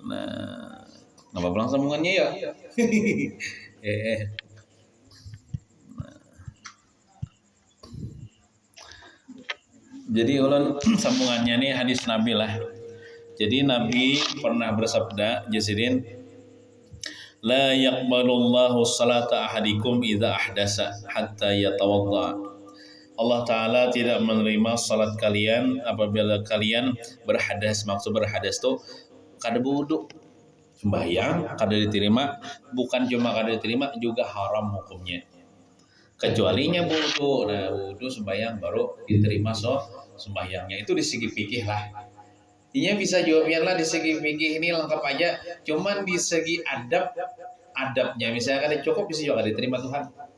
Nah, apa pulang sambungannya ya? Nah. Jadi ulun sambungannya nih hadis Nabi lah. Jadi Nabi pernah bersabda, Jasirin, la yaqbalullahu salata ahadikum idza ahdasa hatta yatawadda. Allah Ta'ala tidak menerima salat kalian apabila kalian berhadas. Maksud berhadas itu kada wudu. Sembahyang kada diterima, bukan cuma kada diterima, juga haram hukumnya. Kecualinya wudu. Nah, wudu sembahyang baru diterima sembahyangnya. Itu di segi fikih lah. Intinya bisa jawabnya lah di segi fikih ini lengkap aja. Cuman di segi adabnya misalnya kada cukup bisa juga diterima Tuhan.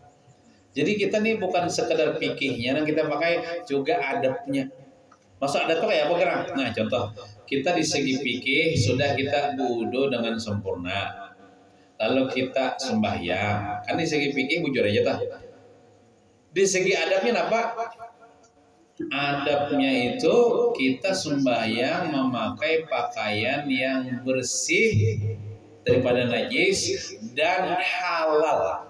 Jadi kita nih bukan sekedar fikihnya yang kita pakai, juga adabnya. Maksud adab itu kayak apa gerang? Nah contoh, kita di segi fikih sudah kita wudu dengan sempurna. Lalu kita sembahyang. Kan di segi fikih bujur aja tah. Di segi adabnya apa? Adabnya itu kita sembahyang memakai pakaian yang bersih daripada najis dan halal.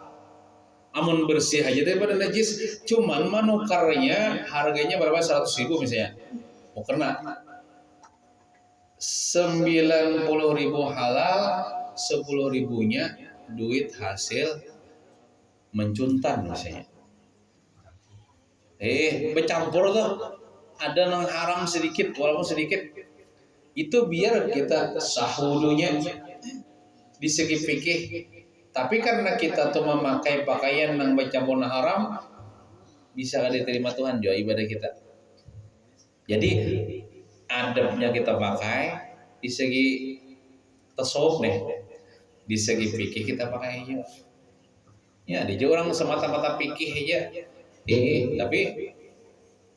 Amun bersih aja daripada najis, cuman manukarnya harganya berapa 100.000 misalnya. Mau kena 90.000 halal, 10.000-nya duit hasil mencuntan misalnya. Bercampur tuh, ada yang haram sedikit walaupun sedikit, itu biar kita sah wudunya di segi fikih. Tapi karena kita tuh memakai pakaian yang bercampur haram, bisa gak diterima Tuhan juga ibadah kita. Jadi adabnya kita pakai di segi tasawuf nih, di segi fikih kita pakai aja. Ya, dia orang semata-mata fikih aja. Tapi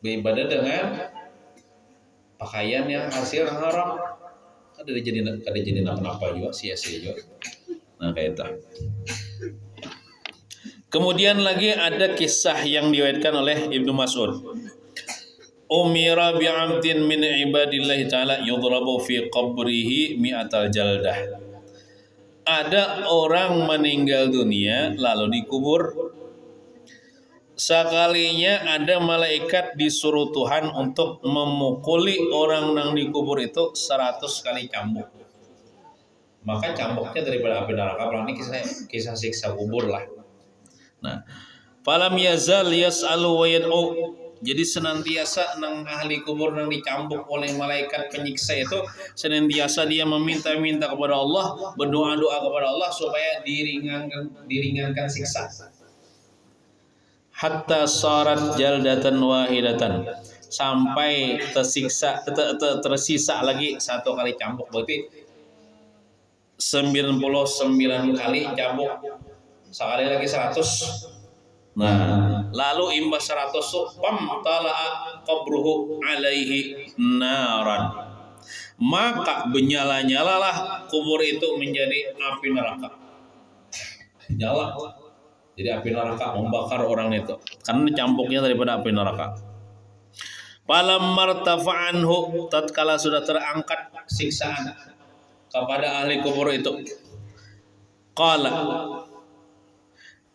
beribadah dengan pakaian yang hasil yang haram, ada jadi apa juga, sia-sia juga. Nah, kayak itu. Kemudian lagi ada kisah yang diriwayatkan oleh Ibnu Mas'ud. Umira bi'amtin min ibadillahi ta'ala yudrabu fi qabrihi mi'atal jaldah. Ada orang meninggal dunia lalu dikubur. Sekalinya ada malaikat disuruh Tuhan untuk memukuli orang yang dikubur itu 100 kali cambuk. Maka cambuknya daripada api neraka. Ini kisah siksa kubur lah. Nah, falam yazal yas'alu wa yad'u. Jadi senantiasa nang ahli kubur nang dicambuk oleh malaikat penyiksa itu, senantiasa dia meminta-minta kepada Allah, berdoa-doa kepada Allah supaya diringankan siksa. Hatta sarat jaldatan wahidatan, sampai tersisa lagi 1 kali cambuk, berarti 99 kali cambuk, sekali lagi 100. Nah, lalu imbas 100 tala'a qabruhu alaihi naran, maka bernyala-nyalalah kubur itu menjadi api neraka. Nyala. Jadi api neraka membakar orang itu karena cambuknya daripada api neraka. Falam martafa'anhu, tatkala sudah terangkat siksaan kepada ahli kubur itu, qala,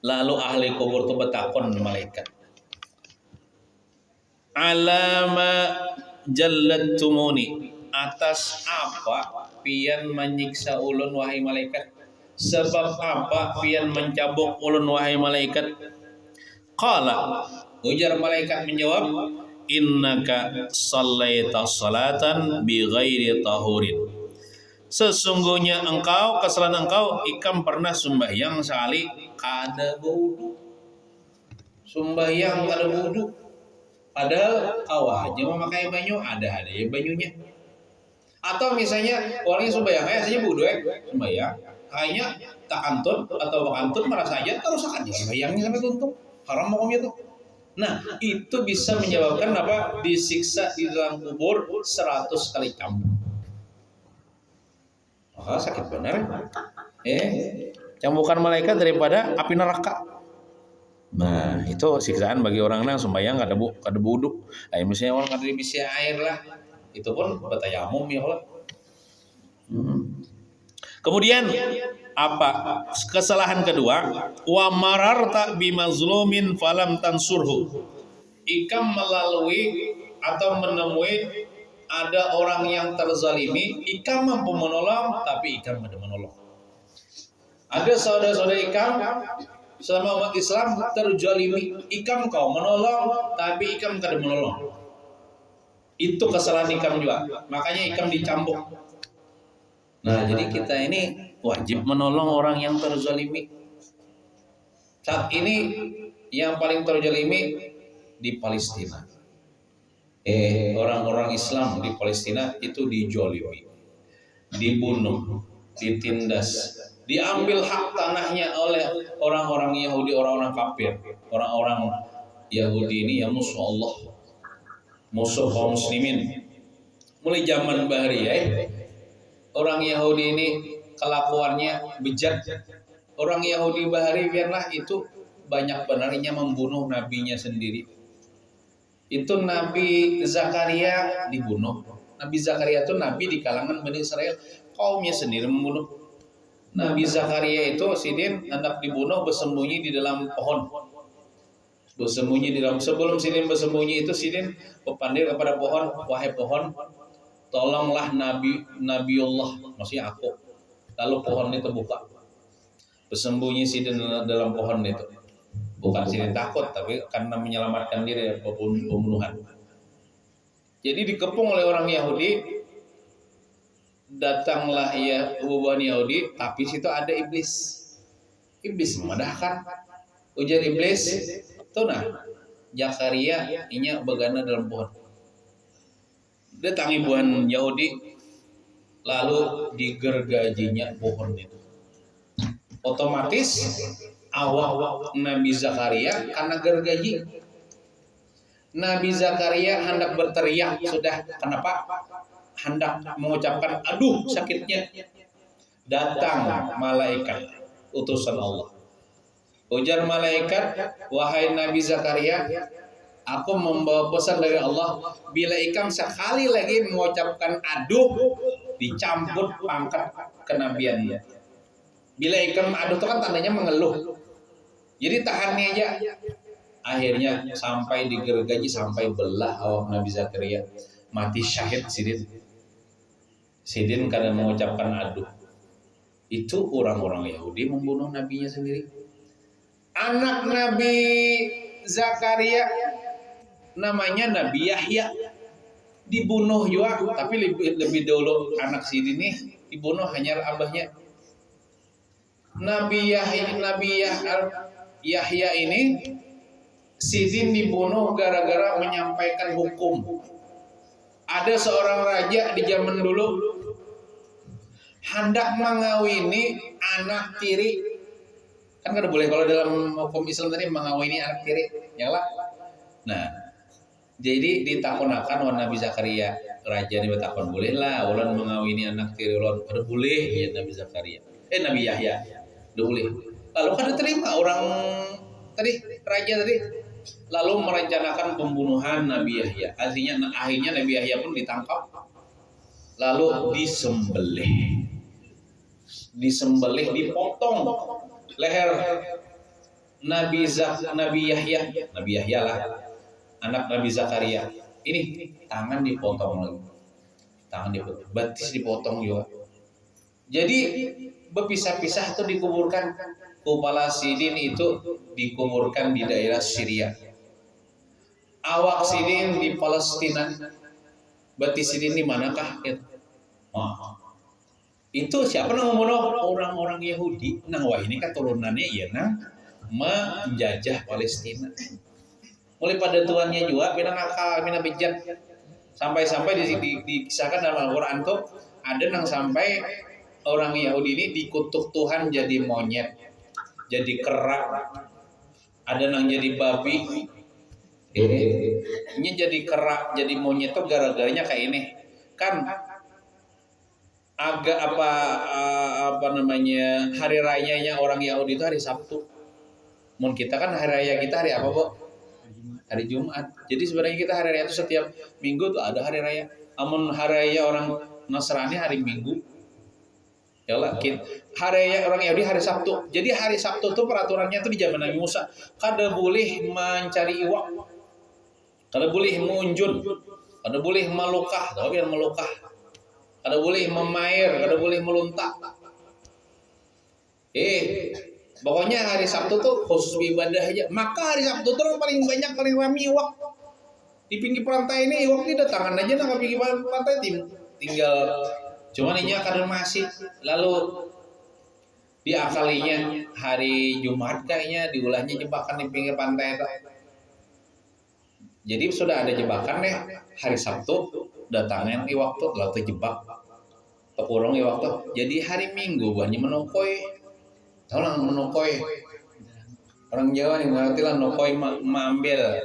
lalu ahli kubur itu bertakon malaikat, alama jallattumuni, atas apa pian menyiksa ulun wahai malaikat? Sebab apa pian mencabuk ulun wahai malaikat? Qala, ujar malaikat menjawab, innaka sallaita salatan bi ghairi tahurin. Sesungguhnya engkau, kesalahan engkau, ikam pernah sembahyang sekali kada wudu. Sembahyang kada wudu. Padahal awalnya memakai banyu, ada banyunya. Atau misalnya orang yang sembahyangnya saja wudu sembahyang, hanya tak antun atau bakantun merasa aja terus akan sembahyangnya sampai tuntung. Haram hukumnya tuh. Nah, itu bisa menyebabkan apa? Disiksa di dalam kubur 100 kali cambuk. Maka sakit benar. Cambukan malaikat daripada api neraka. Nah, itu siksaan bagi orang yang sembahyang kada wudu. Misalnya orang kada bisa air lah, itu pun batayamum ya Allah. Kemudian apa? Kesalahan kedua, wa mararta bimazlumin falam tansurhu. Ikam melalui atau menemui ada orang yang terzalimi, ikam mampu menolong, tapi ikam tidak menolong. Ada saudara-saudara ikam selama umat Islam terzalimi, ikam kau menolong, tapi ikam tidak menolong. Itu kesalahan ikam juga. Makanya ikam dicambuk. Nah, jadi kita ini wajib menolong orang yang terzalimi. Saat ini yang paling terzalimi di Palestina. Orang-orang Islam di Palestina itu dijolimi, dibunuh, ditindas, diambil hak tanahnya oleh orang-orang Yahudi, orang-orang kafir. Orang-orang Yahudi ini ya musuh Allah, musuh kaum muslimin. Mulai zaman Bahriyah, orang Yahudi ini kelakuannya bejat. Orang Yahudi Bahriyah itu banyak benarnya membunuh nabinya sendiri. Itu Nabi Zakaria dibunuh. Nabi Zakaria itu nabi di kalangan Bani Israel, kaumnya sendiri membunuh. Nabi Zakaria itu sidin hendak dibunuh, bersembunyi di dalam pohon. Bersembunyi di dalam, sebelum sidin bersembunyi itu sidin berpandir kepada pohon, wahai pohon, tolonglah Nabiullah, maksudnya aku. Lalu pohon itu buka, bersembunyi Sidin dalam pohon itu. Bukan Sidin takut, tapi karena menyelamatkan diri dari pembunuhan. Jadi dikepung oleh orang Yahudi, datanglah ya hubungan Yahudi, tapi situ ada iblis. Iblis memadahkan. Ujar iblis, tunah Zakaria inya begana dalam pohon. Datang ibuan Yahudi, lalu digergajinya pohon itu. Otomatis awak Nabi Zakaria karena gergaji. Nabi Zakaria hendak berteriak, sudah kenapa? Hendak mengucapkan aduh sakitnya. Datang malaikat utusan Allah. Ujar malaikat, wahai Nabi Zakaria, aku membawa pesan dari Allah, bila ikam sekali lagi mengucapkan aduh, dicampur pangkat kenabiannya. Bila ikam aduh itu kan tandanya mengeluh. Jadi tahannya aja. Akhirnya sampai digergaji sampai belah awak Nabi Zakaria. Mati syahid Sidin. Sidin karena mengucapkan aduh. Itu orang-orang Yahudi membunuh nabinya sendiri. Anak Nabi Zakaria namanya Nabi Yahya dibunuh juga, tapi lebih dulu anak Sidin nih dibunuh hanya abahnya. Nabi Yahya ini Sidin dibunuh gara-gara menyampaikan hukum. Ada seorang raja di zaman dulu hendak mengawini anak tiri. Kan nggak boleh kalau dalam hukum Islam tadi mengawini anak tiri, ya lah. Nah, jadi ditakunakan oleh Nabi Zakaria, raja ini bertakun boleh lah, ulun mengawini anak tiri ulun, ada boleh ya Nabi Zakaria, Nabi Yahya, udah boleh. Lalu kan diterima orang tadi raja tadi, lalu merencanakan pembunuhan Nabi Yahya. Akhirnya Nabi Yahya pun ditangkap, lalu disembelih, dipotong leher Nabi Yahya lah, anak Nabi Zakaria. Ini tangan dipotong lagi, betis dipotong juga. Jadi berpisah-pisah itu dikuburkan. Kepala Sidin itu dikuburkan di daerah Syria. Awak Sidin di Palestina. Betis Sidin di manakah? Itu siapa yang membunuh? Orang-orang Yahudi. Nah, wah ini keturunannya ya menjajah Palestina. Mulai pada tuannya juga, bina nakal, bina bejat. Sampai-sampai dikisahkan dalam Al-Quran tuh ada yang sampai orang Yahudi ini dikutuk Tuhan jadi monyet, jadi kera. Ada yang jadi babi. Ini jadi kera, jadi monyet tuh gara-garanya kayak ini. Kan agak apa namanya hari rayanya orang Yahudi itu hari Sabtu. Mun kita kan hari raya kita hari apa, Bu? Hari Jumat. Jadi sebenarnya kita hari raya itu setiap minggu tuh ada hari raya. Amun hari raya orang Nasrani hari Minggu. Ya lah, hari raya orang Yahudi hari Sabtu. Jadi hari Sabtu tuh peraturannya tuh di zaman Nabi Musa, kada boleh mencari iwak. Kada boleh mengunjun. Kada boleh melukah, tahu kan melukah. Kada boleh memair, kada boleh meluntak. Pokoknya hari Sabtu tuh khusus ibadah aja. Maka hari Sabtu tuh orang paling banyak, paling ramai iwak. Di pinggir pantai ini iwak ini datangan aja nang ke pinggir pantai tinggal. Cuman ini kada masih. Lalu diakalinya hari Jumat kayaknya diulahnya jebakan di pinggir pantai itu. Jadi sudah ada jebakan deh hari Sabtu datangin iwak tuh lalu terjebak terkurung iwak tuh. Jadi hari Minggu buahnya menokoi. Tahu lah menokoi. Orang Jawa nih ngerti lah nokoi mengambil.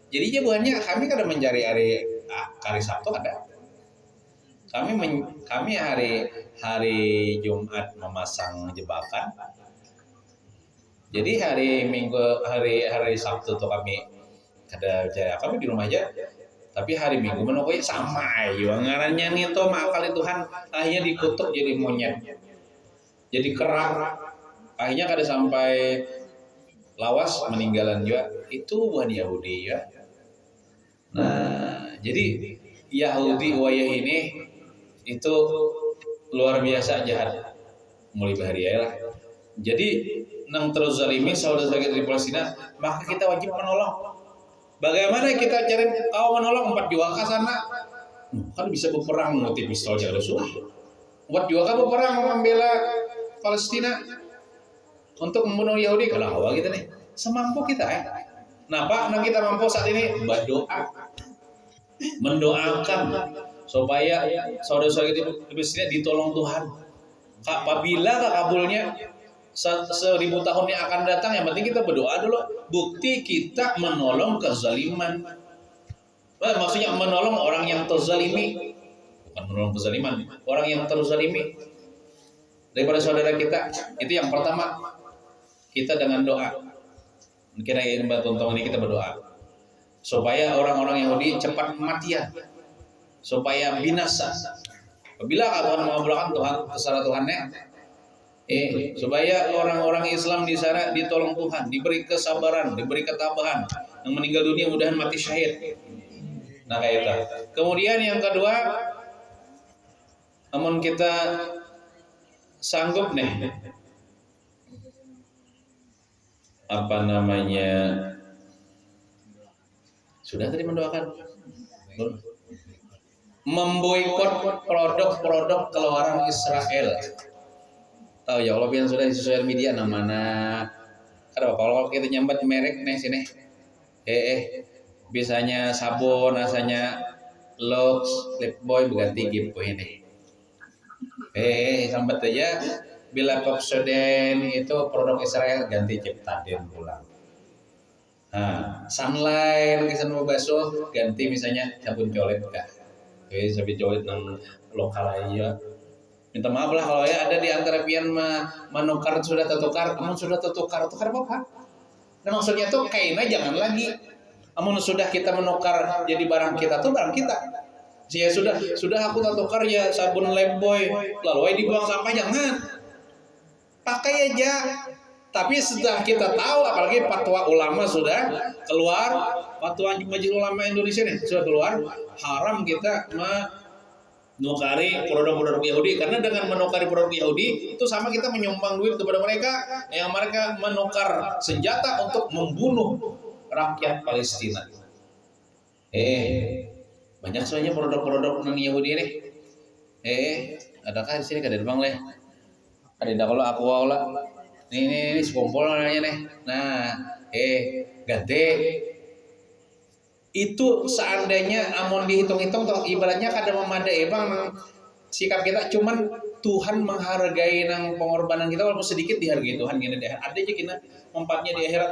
Jadi buahnya kami kada mencari hari Sabtu ada. Kami hari Jumat memasang jebakan. Jadi hari Minggu hari Sabtu tuh kami kada cari, kami di rumah aja. Tapi hari Minggu menokoi sama aja ngarannya nih tuh makal Tuhan akhirnya dikutuk jadi monyet. Jadi kera. Akhirnya kada sampai lawas meninggalan juga. Itu bukan Yahudi ya. Nah, jadi Yahudi wayah ini itu luar biasa jahat mulai bahari lah. Jadi nang terus zalimi saudara-saudara di Palestina, maka kita wajib menolong. Bagaimana kita cari tahu menolong 4 juta sana? Kan bisa berperang motif pistol jaga susah. 4 juta berperang membela Palestina untuk membunuh Yahudi. Kalau awal kita nih semampu kita Napa? Nah kita mampu saat ini berdoa, mendoakan supaya saudara-saudara di Palestina ditolong Tuhan. Apabila kabulnya 1000 tahun yang akan datang, yang penting kita berdoa dulu. Bukti kita menolong kezaliman. Maksudnya menolong orang yang terzalimi, bukan menolong kezaliman, orang yang terzalimi daripada saudara kita. Itu yang pertama. Kita dengan doa. Kira ini tonton ini kita berdoa supaya orang-orang Yahudi cepat matian, supaya binasa. Apabila Tuhan mengabulkan Tuhan terserah Tuhannya. Supaya orang-orang Islam di sana ditolong Tuhan, diberi kesabaran, diberi ketabahan. Yang meninggal dunia mudahan mati syahid. Nah kayak itu. Kemudian yang kedua, namun kita sanggup nih, apa namanya? Sudah tadi mendoakan, memboikot produk-produk keluaran Israel. Tahu ya kalau yang sudah di sosial media namanya ada apa kalau kita nyambat merek nih sini biasanya sabun rasanya Lux, Lifebuoy berganti gitu ini sambat aja bila Pepsodent itu produk Israel ganti Ciptaden pulang. Nah, Sunlight kisah mau basuh ganti misalnya sabun colet kah sabun colet nang lokal aja. Minta maaf lah kalau ya ada di antara pian menukar sudah tertukar, namun sudah tukar apa? Nah maksudnya tuh kayaknya jangan lagi. Namun sudah kita menukar jadi barang kita tuh barang kita. Ya sudah aku tukar ya sabun Lifebuoy, lalu dibuang sampah jangan. Pakai aja. Tapi setelah kita tahu apalagi fatwa ulama sudah keluar, fatwa Majelis Ulama Indonesia nih sudah keluar, haram kita menukari produk-produk Yahudi, karena dengan menukari produk Yahudi itu sama kita menyumbang duit kepada mereka yang mereka menukar senjata untuk membunuh rakyat Palestina. Banyak soalnya produk-produk non Yahudi ini. Adakah di sini kada bang leh? Ada kalau aku lah. Ini sekumpul namanya nih. Nah, ganti. Itu seandainya amon dihitung-hitung toh ibaratnya kada memadai bang sikap kita, cuman Tuhan menghargai nang pengorbanan kita walaupun sedikit dihargai Tuhan gini deh. Ada aja kita mempatnya di akhirat.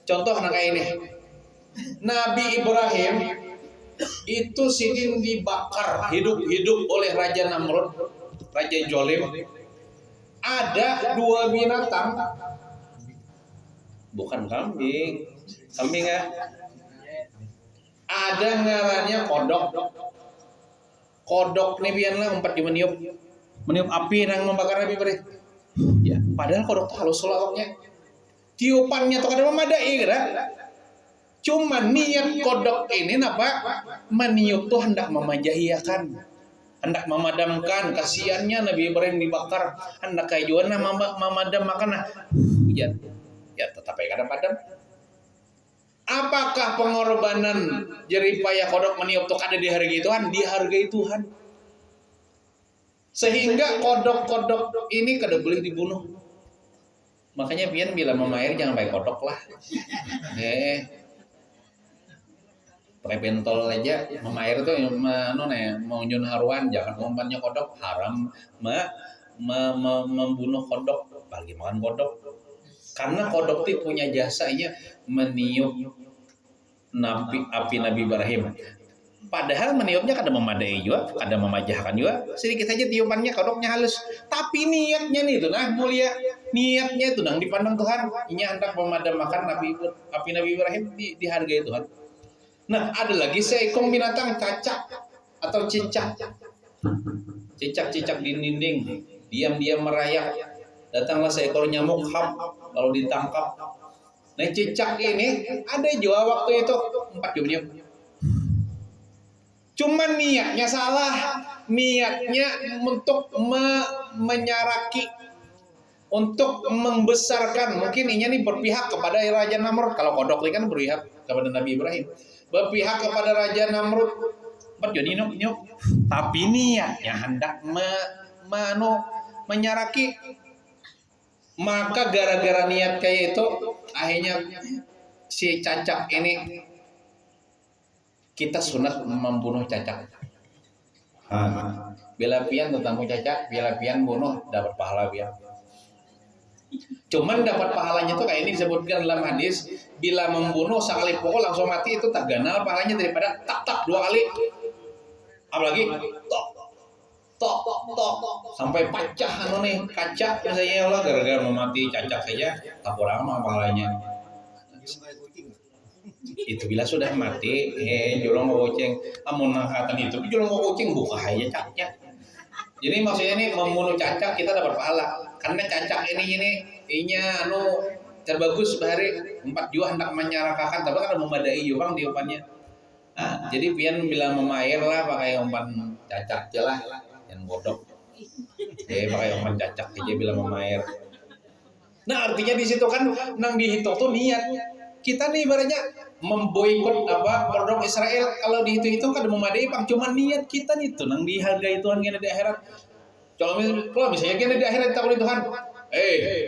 Contoh nang kayak ini. Nabi Ibrahim itu sidin dibakar hidup-hidup oleh Raja Namrud, Raja Jolim. Ada 2 binatang, bukan kambing ya. Ada ngarannya kodok nih biar lah umpat di meniup api nang membakar api beri. Ya, padahal kodok tuh halus sulawaknya, tiupannya tuh kada memadai kada. Cuma niat kodok ini napa meniup tuh hendak memajahiakan, hendak memadamkan. Kasiannya Nabi Ibrahim dibakar, hendak kajuan memadam makan ya tetap aja kada padam. Apakah pengorbanan jeripaya kodok meniup tuh kada dihargai Tuhan? Dihargai Tuhan. Sehingga kodok-kodok ini kada boleh dibunuh. Makanya pian bila mau air jangan pakai kodok lah. Pakai pentol aja. Mau air tuh mau nyun haruan, jangan umpannya kodok, haram membunuh kodok, apalagi makan kodok. Karena kodok itu punya jasanya meniup api Nabi Ibrahim. Padahal meniupnya kada memadai juga, kada memajahkan juga. Sedikit saja tiupannya, kodoknya halus. Tapi niatnya nih itu mulia. Niatnya itu dipandang Tuhan. Ini hendak memadamkan api Nabi Ibrahim dihargai Tuhan. Nah, ada lagi seekor binatang cacak atau cicak. Cicak-cicak di dinding, diam-diam merayap. Datanglah seekor nyamuk lalu ditangkap. Nah cicak ini ada juga waktu itu 4 jam. Cuman niatnya salah, niatnya untuk menyaraki, untuk membesarkan. Mungkin ini nih berpihak kepada Raja Namrud. Kalau kodok ini kan berpihak kepada Nabi Ibrahim, berpihak kepada Raja Namrud. Jadi tapi niatnya hendak menyaraki. Maka gara-gara niat kayak itu, akhirnya si Cacak ini, kita sunat membunuh Cacak. Bila pian tentang Cacak, bila pian bunuh dapat pahala pian. Cuman dapat pahalanya tuh kayak ini disebutkan dalam hadis, bila membunuh sekali pukul langsung mati itu tak ganal pahalanya daripada tak 2 kali. Apalagi tok sampai pecah kaca misalnya, ya Allah, gara-gara memati Cacak saja tak kurang mah pahalanya. Itu bila sudah mati, jolong mau kucing, amun nangkatan itu jolong mau kucing buka aja Cacak. Jadi maksudnya ini membunuh Cacak kita dapat pahala, karena Cacak ini terbagus bahari 4 jua hendak menyarakakan, tapi kan memadai juga di umpannya. Nah, jadi pian bila memair lah pakai umpan Cacak jelah yang bodok. Pakai umpan Cacak aja bila memair. Nah, artinya di situ kan nang dihitung tuh niat. Kita nih ibaratnya memboikot produk Israel, kalau dihitung-hitung kan memadai, Bang, cuma niat kita nih tuh nang dihargai Tuhan kita di akhirat. Kalau misalnya kita di akhirat tak boleh Tuhan,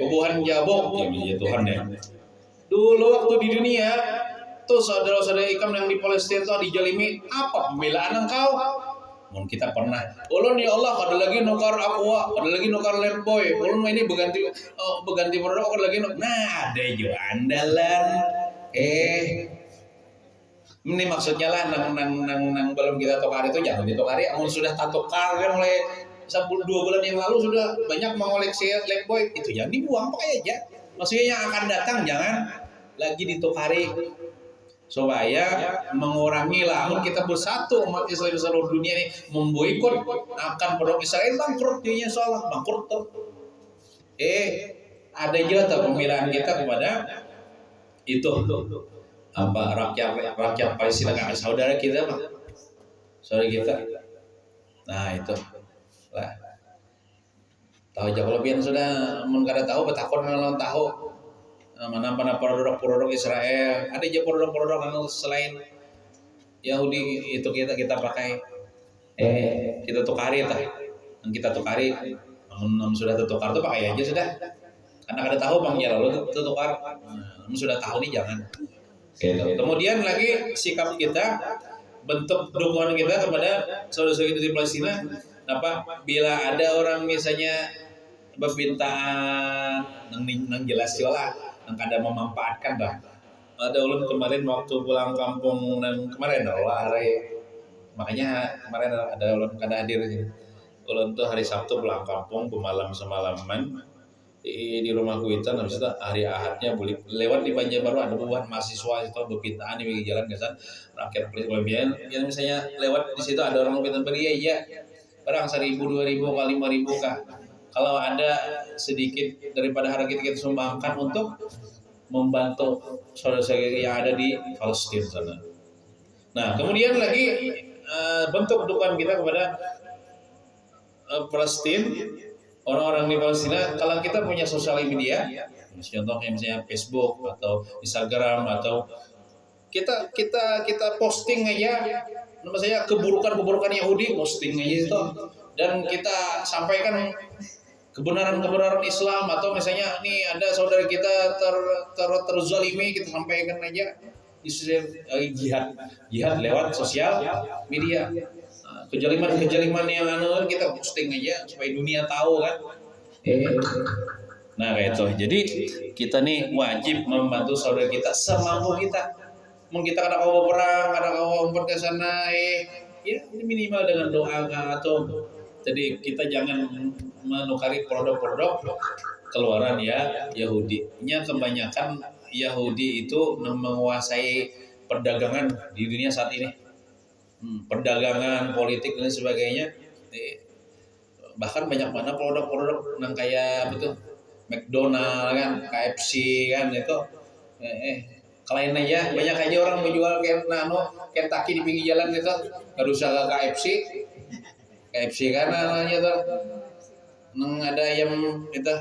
bubuhan jabok ya Tuhan ya. Dulu waktu di dunia tuh saudara-saudara ikam yang di Palestina tuh dijalimi, apa pembelaan engkau? Mungkin kita pernah, ulun ya Allah ada lagi nukar aqua, ada lagi nukar lemboy, ulun ini berganti produk, ada lagi nah ada juga andalan. Ini maksudnya lah nang belum kita tukar itu jangan ditukari. Amun sudah tak tukar kan mulai 2 bulan yang lalu sudah banyak mengoleksi lemboy, itu jangan dibuang, pakai aja. Maksudnya yang akan datang jangan lagi ditukari, supaya mengurangi lah. Amun kita bersatu umat Islam di seluruh dunia ini memboikot akan produk Israel, bangkrut dunia, soal bangkrut tuh. Ada juga tuh pembelaan kita kepada itu rakyat Palestina, saudara kita. Nah itu lah, tahu aja kalau pian sudah kada tahu betakon lawan tahu mana produk Israel, ada aja produk selain Yahudi itu kita pakai, kita tukari sudah tertukar tuh pakai aja sudah, karena kada tahu Bang ya lalu tertukar, sudah tahu nih jangan. Kemudian lagi sikap kita, bentuk dukungan kita kepada saudara-saudara di Palestina, bila ada orang misalnya berpintaan nang jelas lah, nang kada memanfaatkan dah. Ada ulun kemarin waktu pulang kampung dan kemarin hari, makanya kemarin ada ulun kada hadir sini. Ulun tuh hari Sabtu pulang kampung, semalaman di rumahku itu, habis itu hari Ahadnya lewat di Banjarbaru ada buah mahasiswa itu berpintaan di jalan kesan rakyat Palestina. Yang misalnya lewat di situ ada orang berpintaan beri ya barang 1.000, 2.000, 5.000 kah. Kalau ada sedikit daripada harga kita sumbangkan untuk membantu saudara-saudara yang ada di Palestina sana. Nah, kemudian lagi bentuk dukungan kita kepada Palestina, orang-orang di Palestina. Kalau kita punya sosial media, contohnya misalnya Facebook atau Instagram, atau kita posting aja, misalnya keburukan Yahudi, posting aja itu, dan kita sampaikan kebenaran Islam, atau misalnya nih ada saudara kita terzalimi, kita sampaikan aja jihad lewat sosial media. Kejaliman yang kita posting aja supaya dunia tahu kan. Nah kayak itu. Jadi kita nih wajib membantu saudara kita semampu kita. Mungkin kita kada mau perang, kada mau umpet ke sana, ya minimal dengan doa atau jadi kita jangan menukari produk-produk keluaran ya Yahudi. Kebanyakan Yahudi itu menguasai perdagangan di dunia saat ini. Perdagangan, politik dan sebagainya. Bahkan banyak mana produk-produk yang kayak betul McDonald kan, KFC kan itu Kalian aja banyak aja orang menjual kayak Kentucky di pinggir jalan gitu, nggak usah ke KFC kan namanya tuh, neng ada ayam itu,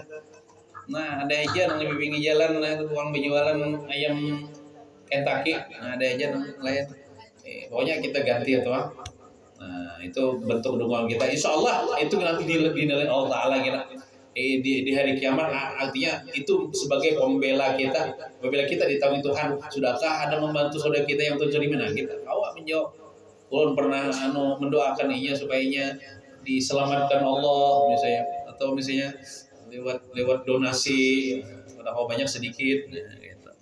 nah ada aja neng di pinggir jalan, nah itu tukang penjualan ayam Kentucky, nah ada aja neng lain, pokoknya kita ganti ya tuh. Nah itu bentuk dukungan kita, insya Allah itu nanti dinilai Allah Taala kita. Di hari kiamat artinya itu sebagai pembela kita di tahun Tuhan. Sudahkah ada membantu saudara kita yang terjadi mana kita awak menjawab ulun pernah mendoakan inya supaya inya diselamatkan Allah misalnya, atau misalnya lewat donasi berapa banyak sedikit, nah, gitu.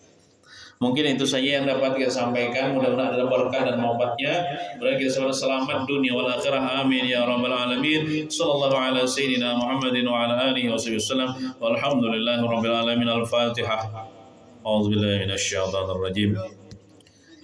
Mungkin itu saja yang dapat kita sampaikan. Mudah-mudahan ada berkah dan manfaatnya. Mudah-mudahan kita selamat dunia wal akhirah. Amin ya rabbal alamin. Sallallahu ala sayyidina Muhammadin wa ala alihi wasallam. Walhamdulillahi rabbil alamin. Al-Fatihah. A'udzu billahi minasy syaithanir rajim.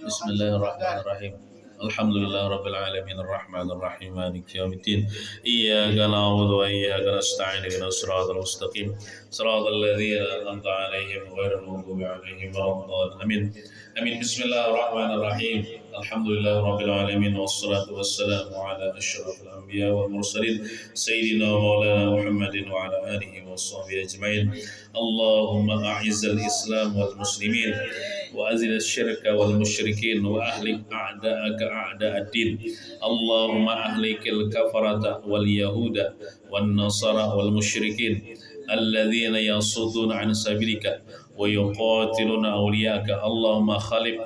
Bismillahirrahmanirrahim. Alhamdulillah rabbil alamin arrahmanir rahim maliki yaumiddin iyyaka na'budu wa iyyaka nasta'in ihdinas siratal mustaqim siratal ladzina an'amta 'alaihim ghairil maghdubi 'alaihim waladdallin amin bismillahirrahmanirrahim alhamdulillah rabbil alamin wassalatu wassalamu ala asyrafil anbiya wal mursalin sayyidina maulana Muhammadin wa ala alihi washabbihi ajmain Allahumma a'izzal islam wal muslimin وأزل الشرك والمشركين وأهلك أعداءك أعداء الدين اللهم أهلك الكفرة واليهود والنصارى والمشركين الذين يصدون عن سبيلك ويقاتلون أولياءك اللهم خالف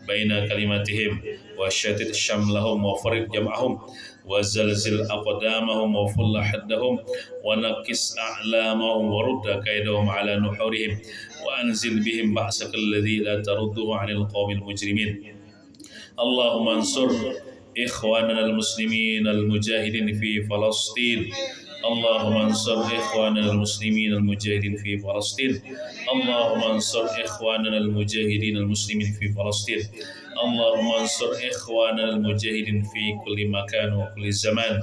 بين كلماتهم وشتت شملهم وفرق جمعهم وزلزل أقدامهم وفل حدهم ونكس أعلامهم ورد كيدهم على نحورهم وأنزل بهم بأسك الذي لا ترده عن القوم المجرمين اللهم انصر إخواننا المسلمين المجاهدين في فلسطين اللهم انصر إخواننا المسلمين المجاهدين في فلسطين اللهم انصر إخواننا المجاهدين المسلمين في فلسطين اللهم انصر إخواننا المجاهدين في كل مكان وكل زمان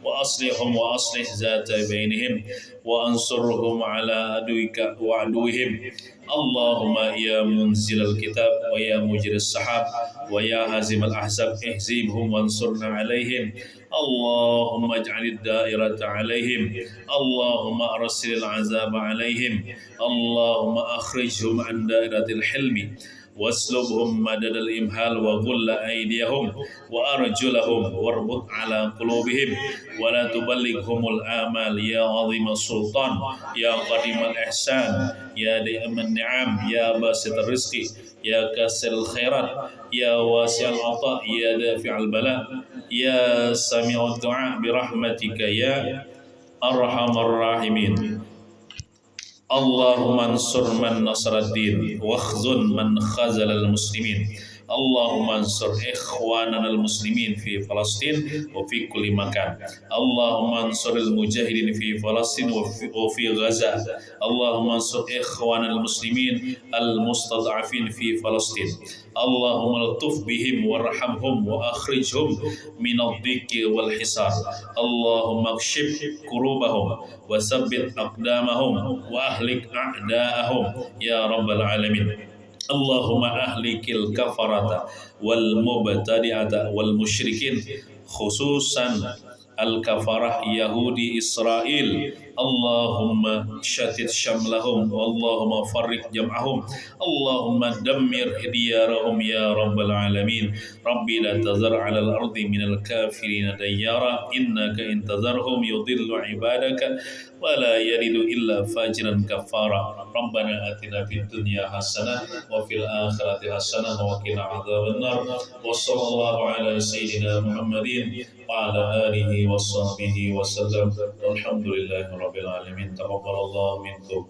وأصلحهم وأصلح ذات بينهم وأنصرهم على عدوك وعدوهم اللهم يا منزل الكتاب ويا مجري السحاب ويا هازم الأحزاب اهزمهم وانصرنا عليهم اللهم اجعل الدائرة عليهم اللهم أرسل العذاب عليهم اللهم أخرجهم عن دائرة الحلم واسلبهم مدد الإمهال وغل أيديهم وأرجلهم واربط على قلوبهم ولا تبلغهم الآمال يا عظيم السلطان يا قديم الإحسان يا دائم النعم يا باسط الرزق يا كاسر الخيرات يا واسع العطاء يا دافع البلاء يا سميع الدعاء برحمتك يا أرحم الراحمين اللهم انصر من نصر الدين واخذل من خذل المسلمين اللهم انصر إخواننا المسلمين في فلسطين وفي كل مكان اللهم انصر المجاهدين في فلسطين وفي غزة اللهم انصر إخواننا المسلمين المستضعفين في فلسطين اللهم الطف بهم وارحمهم وأخرجهم من الضيق والحصار اللهم اكشف كروبهم وثبت أقدامهم وأهلك أعداءهم يا رب العالمين اللهم أهلك الكفرة والمبتدعة والمشركين خصوصا الكفرة يهودي إسرائيل اللهم شتت شملهم اللهم فرق جمعهم اللهم دمر ديارهم يا رب العالمين ربي لا تذر على الأرض من الكافرين ديارا إنك إن تذرهم يضل عبادك ولا يلد إلا فاجرا كفارا ربنا آتنا في الدنيا حسنة وفي الآخرة حسنة وقنا عذاب النار وصلى الله على سيدنا محمد وعلى آله وصحبه وسلم والحمد لله رب العالمين تقبل الله منكم